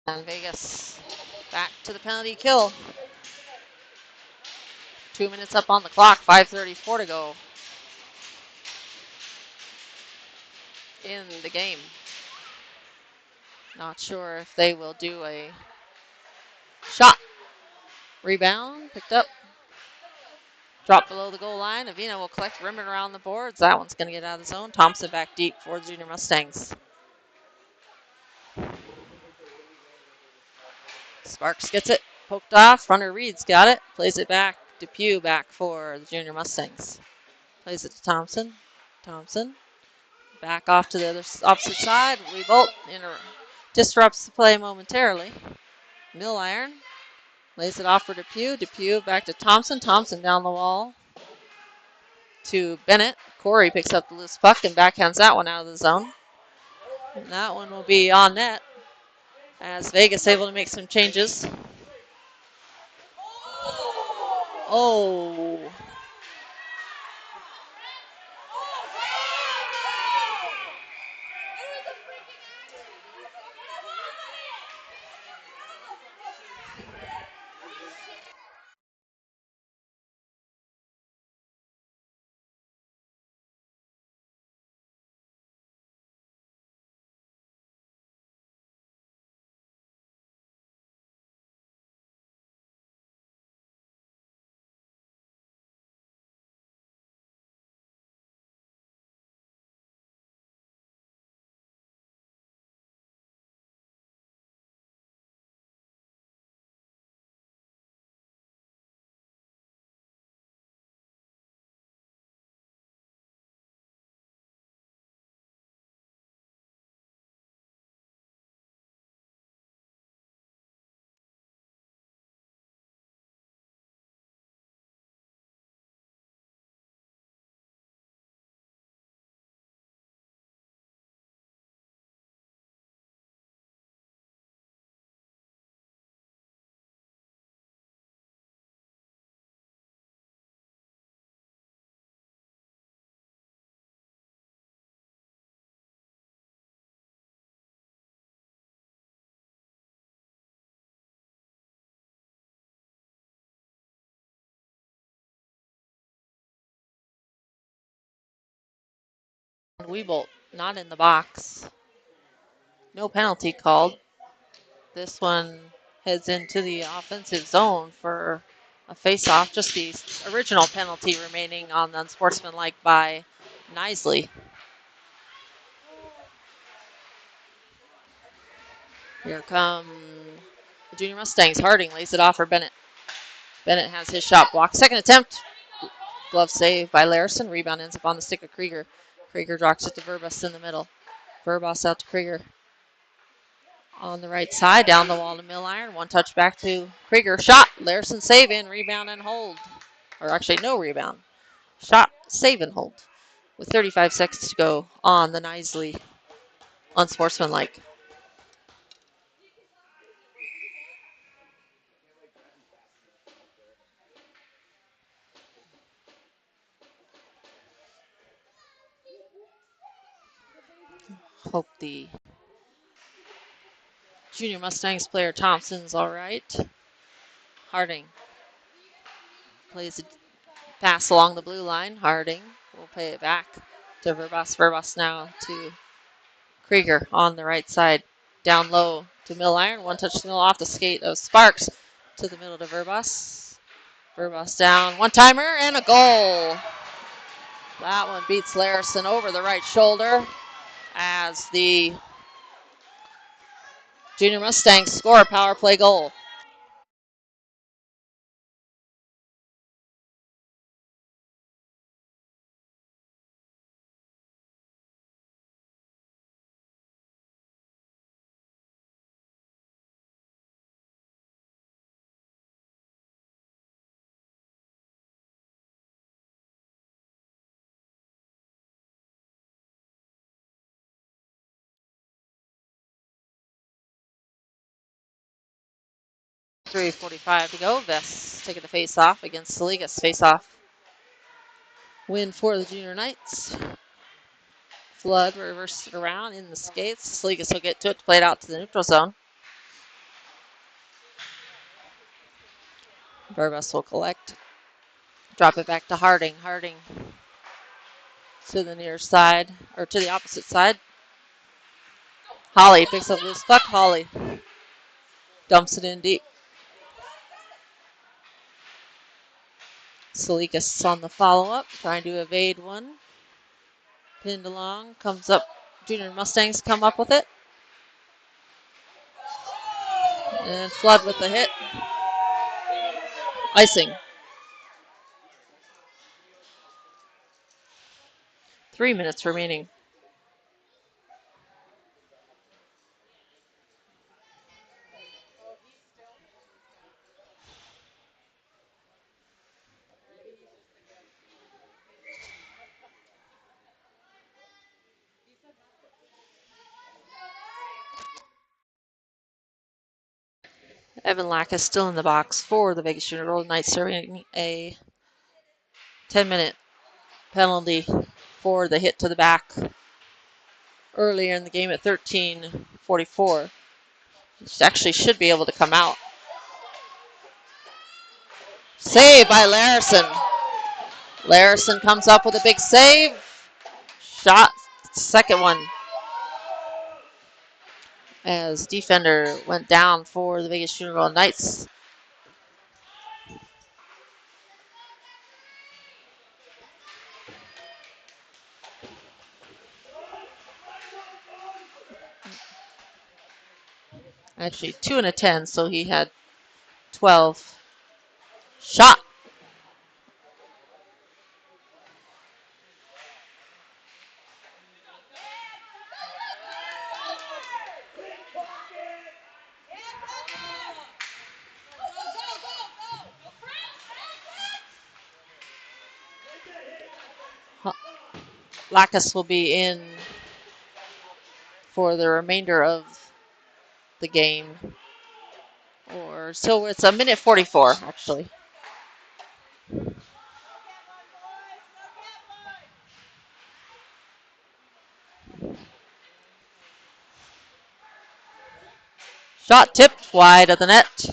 And Vegas back to the penalty kill. 2 minutes up on the clock, 5:34 to go in the game. Not sure if they will do a shot. Rebound, picked up. Drop below the goal line. Avina will collect, rim it around the boards. That one's going to get out of the zone. Thompson back deep for the Junior Mustangs. Sparks gets it. Poked off. Runner Reed's got it. Plays it back. Depew back for the Junior Mustangs. Plays it to Thompson. Thompson. Back off to the other opposite side. Revolt disrupts the play momentarily. Mill Iron. Lays it off for Depew. Depew back to Thompson. Thompson down the wall to Bennett. Corey picks up the loose puck and backhands that one out of the zone. And that one will be on net as Vegas able to make some changes. Oh. Weebolt not in the box. No penalty called. This one heads into the offensive zone for a face-off. Just the original penalty remaining on the unsportsmanlike by Nisley. Here come the Junior Mustangs. Harding lays it off for Bennett. Bennett has his shot blocked. Second attempt. Glove save by Larison. Rebound ends up on the stick of Krieger. Krieger drops it to Verbus in the middle. Verbus out to Krieger. On the right side, down the wall to Mill Iron. One touch back to Krieger. Shot. Larison save in. Rebound and hold. Or actually, no rebound. Shot, save, and hold. With 35 seconds to go on the Nisley unsportsmanlike. Hope the Junior Mustangs player Thompson's all right. Harding plays a pass along the blue line. Harding will play it back to Verbus. Verbus now to Krieger on the right side. Down low to Mill Iron. One touch to Mill off the skate of Sparks to the middle to Verbus. Verbus down. One timer and a goal. That one beats Larison over the right shoulder as the Junior Mustangs score a power play goal. .345 to go. Vest taking the face off against Saligas. Face off win for the Junior Knights. Flood reverses it around in the skates. Saligas will get to it to play it out to the neutral zone. Burgess will collect. Drop it back to Harding. Harding to the near side, or to the opposite side. Holly picks up loose puck. Holly dumps it in deep. Salikas on the follow-up, trying to evade one. Pinned along, comes up. Junior Mustangs come up with it. And Flood with the hit. Icing. 3 minutes remaining. Evan Lack is still in the box for the Vegas Junior Golden Knights, serving a 10-minute penalty for the hit to the back earlier in the game at 13:44. Which actually should be able to come out. Save by Larison. Larison comes up with a big save. Shot, second one. As defender went down for the Vegas Junior Golden Knights. Actually, 2 and a 10, so he had 12. Shot. Lacus will be in for the remainder of the game. Or so it's a minute 44, actually. Shot tipped wide of the net.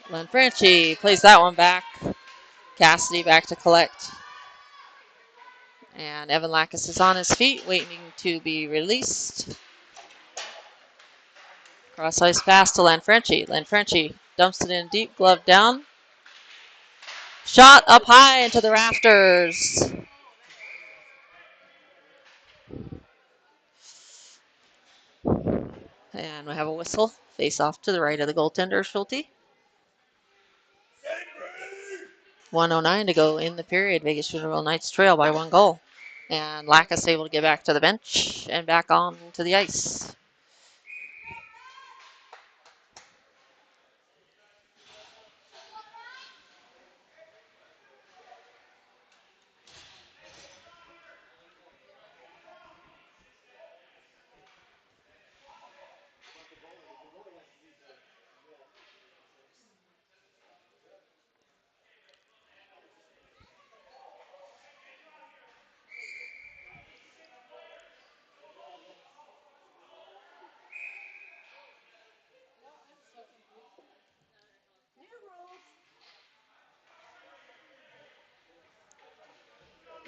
Lanfranchi plays that one back. Cassidy back to collect. And Evan Lacus is on his feet, waiting to be released. Cross ice pass to Lanfranchi. Lanfranchi dumps it in deep, glove down. Shot up high into the rafters. And we have a whistle. Face off to the right of the goaltender, Schulte. 1:09 to go in the period. Vegas Junior Golden Knights trail by 1 goal. And Lacus able to get back to the bench and back on to the ice.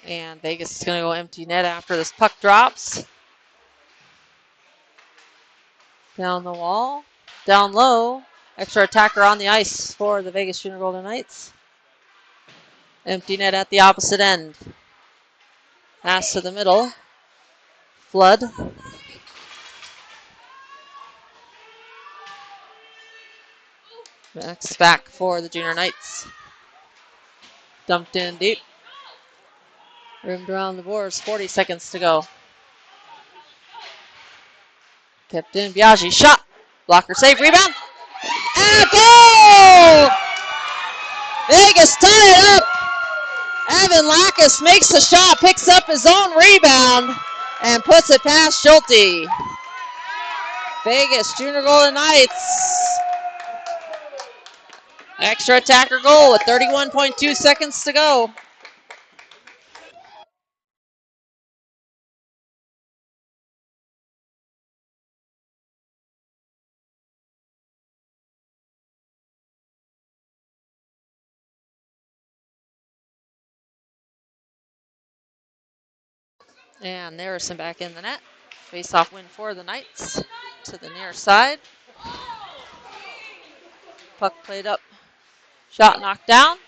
And Vegas is going to go empty net after this puck drops. Down the wall. Down low. Extra attacker on the ice for the Vegas Junior Golden Knights. Empty net at the opposite end. Pass to the middle. Flood. Next back for the Junior Knights. Dumped in deep. Rimmed around the boards. 40 seconds to go. Kept in. Biaggi. Shot. Blocker save. Rebound. And goal! Vegas tie it up. Evan Lackus makes the shot. Picks up his own rebound. And puts it past Schulte. Vegas Junior Golden Knights. Extra attacker goal with 31.2 seconds to go. And Narrison back in the net. Face-off win for the Knights to the near side. Puck played up. Shot knocked down.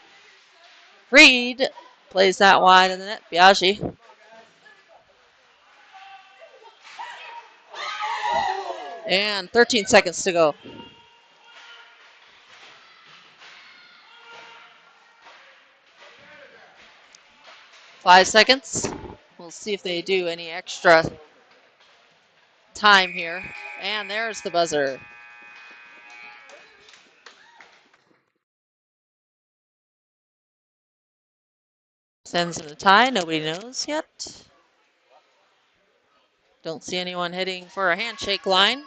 Reed plays that wide in the net. Biaggi. And 13 seconds to go. Five seconds. We'll see if they do any extra time here. And there's the buzzer. Sends in a tie. Nobody knows yet. Don't see anyone hitting for a handshake line.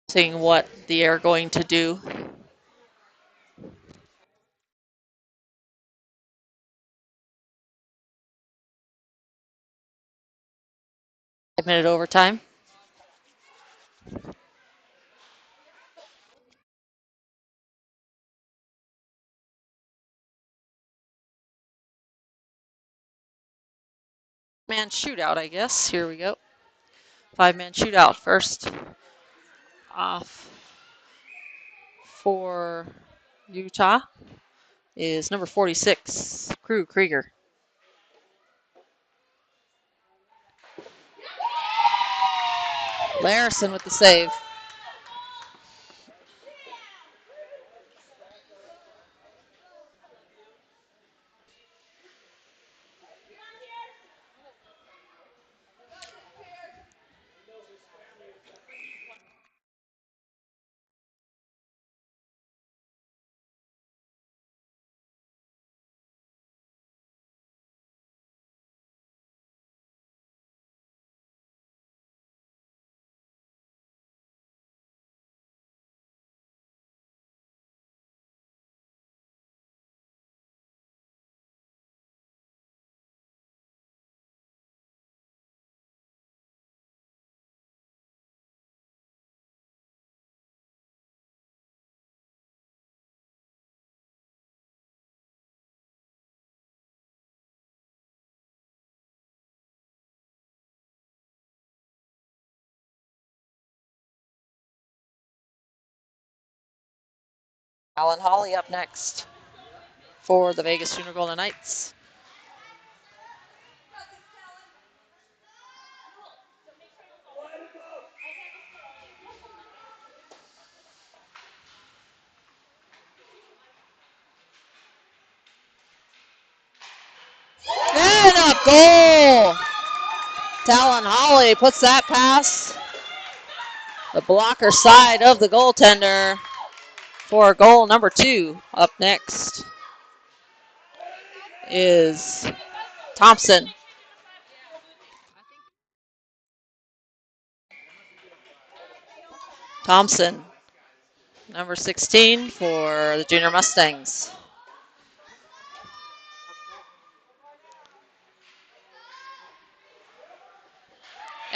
Seeing what they are going to do. Five-minute overtime. Man shootout, I guess. Here we go. Five-man shootout first. Off for Utah is number 46, Crew Krieger. Larison with the save. Alan Hawley up next for the Vegas Junior Golden Knights. And a goal! Talon Holly puts that past the blocker side of the goaltender for goal number 2. Up next is Thompson. Thompson, number 16 for the Junior Mustangs.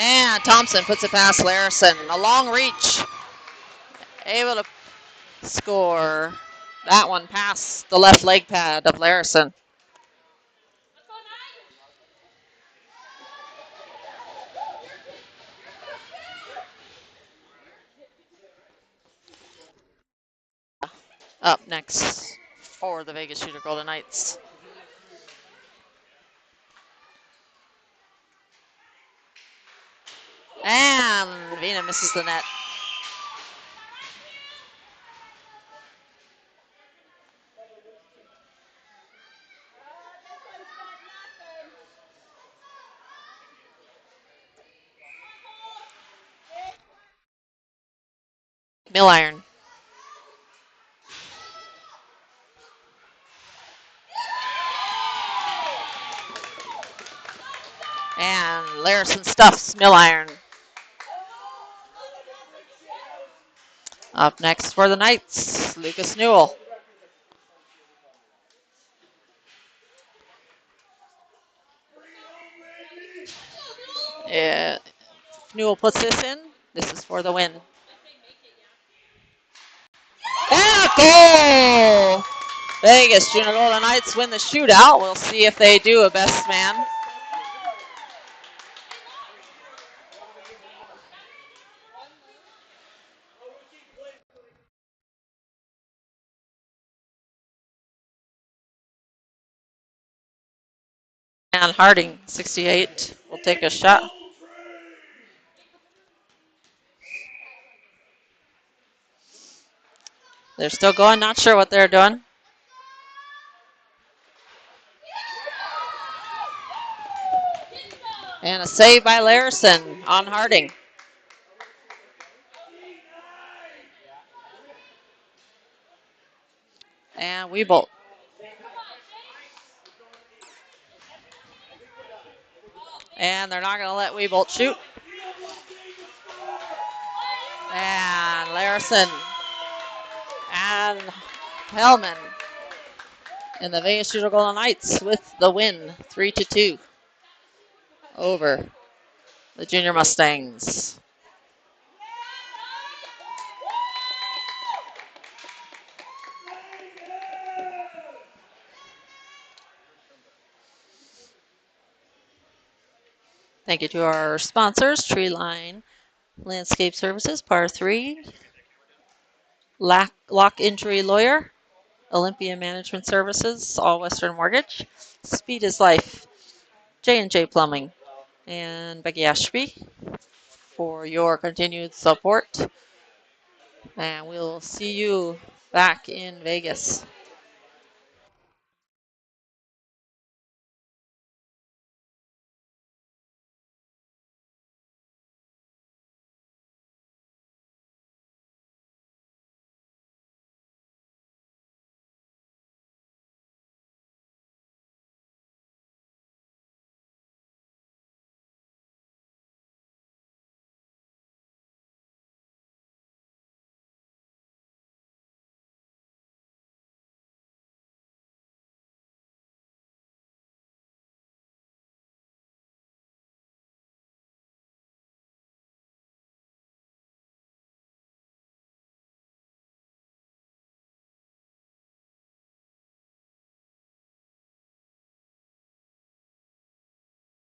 And Thompson puts it past Larison. A long reach. Able to score that one past the left leg pad of Larison. Up next for the Vegas Shooter Golden Knights. And Vina misses the net. Mill iron. And Larison stuffs Mill iron. Up next for the Knights, Lucas Newell. Newell puts this in. This is for the win. And a goal! Vegas Junior Golden Knights win the shootout. We'll see if they do a best man. And Harding, 68, will take a shot. They're still going, not sure what they're doing. And a save by Larison on Harding. And Weebolt. And they're not going to let Weebolt shoot. And Larison and Hellman and the Vegas Shooter Golden Knights with the win, 3-2 over the Junior Mustangs. Thank you to our sponsors, Treeline Landscape Services, Par 3, Lock Injury Lawyer, Olympia Management Services, All Western Mortgage, Speed is Life, J&J Plumbing, and Becky Ashby for your continued support. And we'll see you back in Vegas.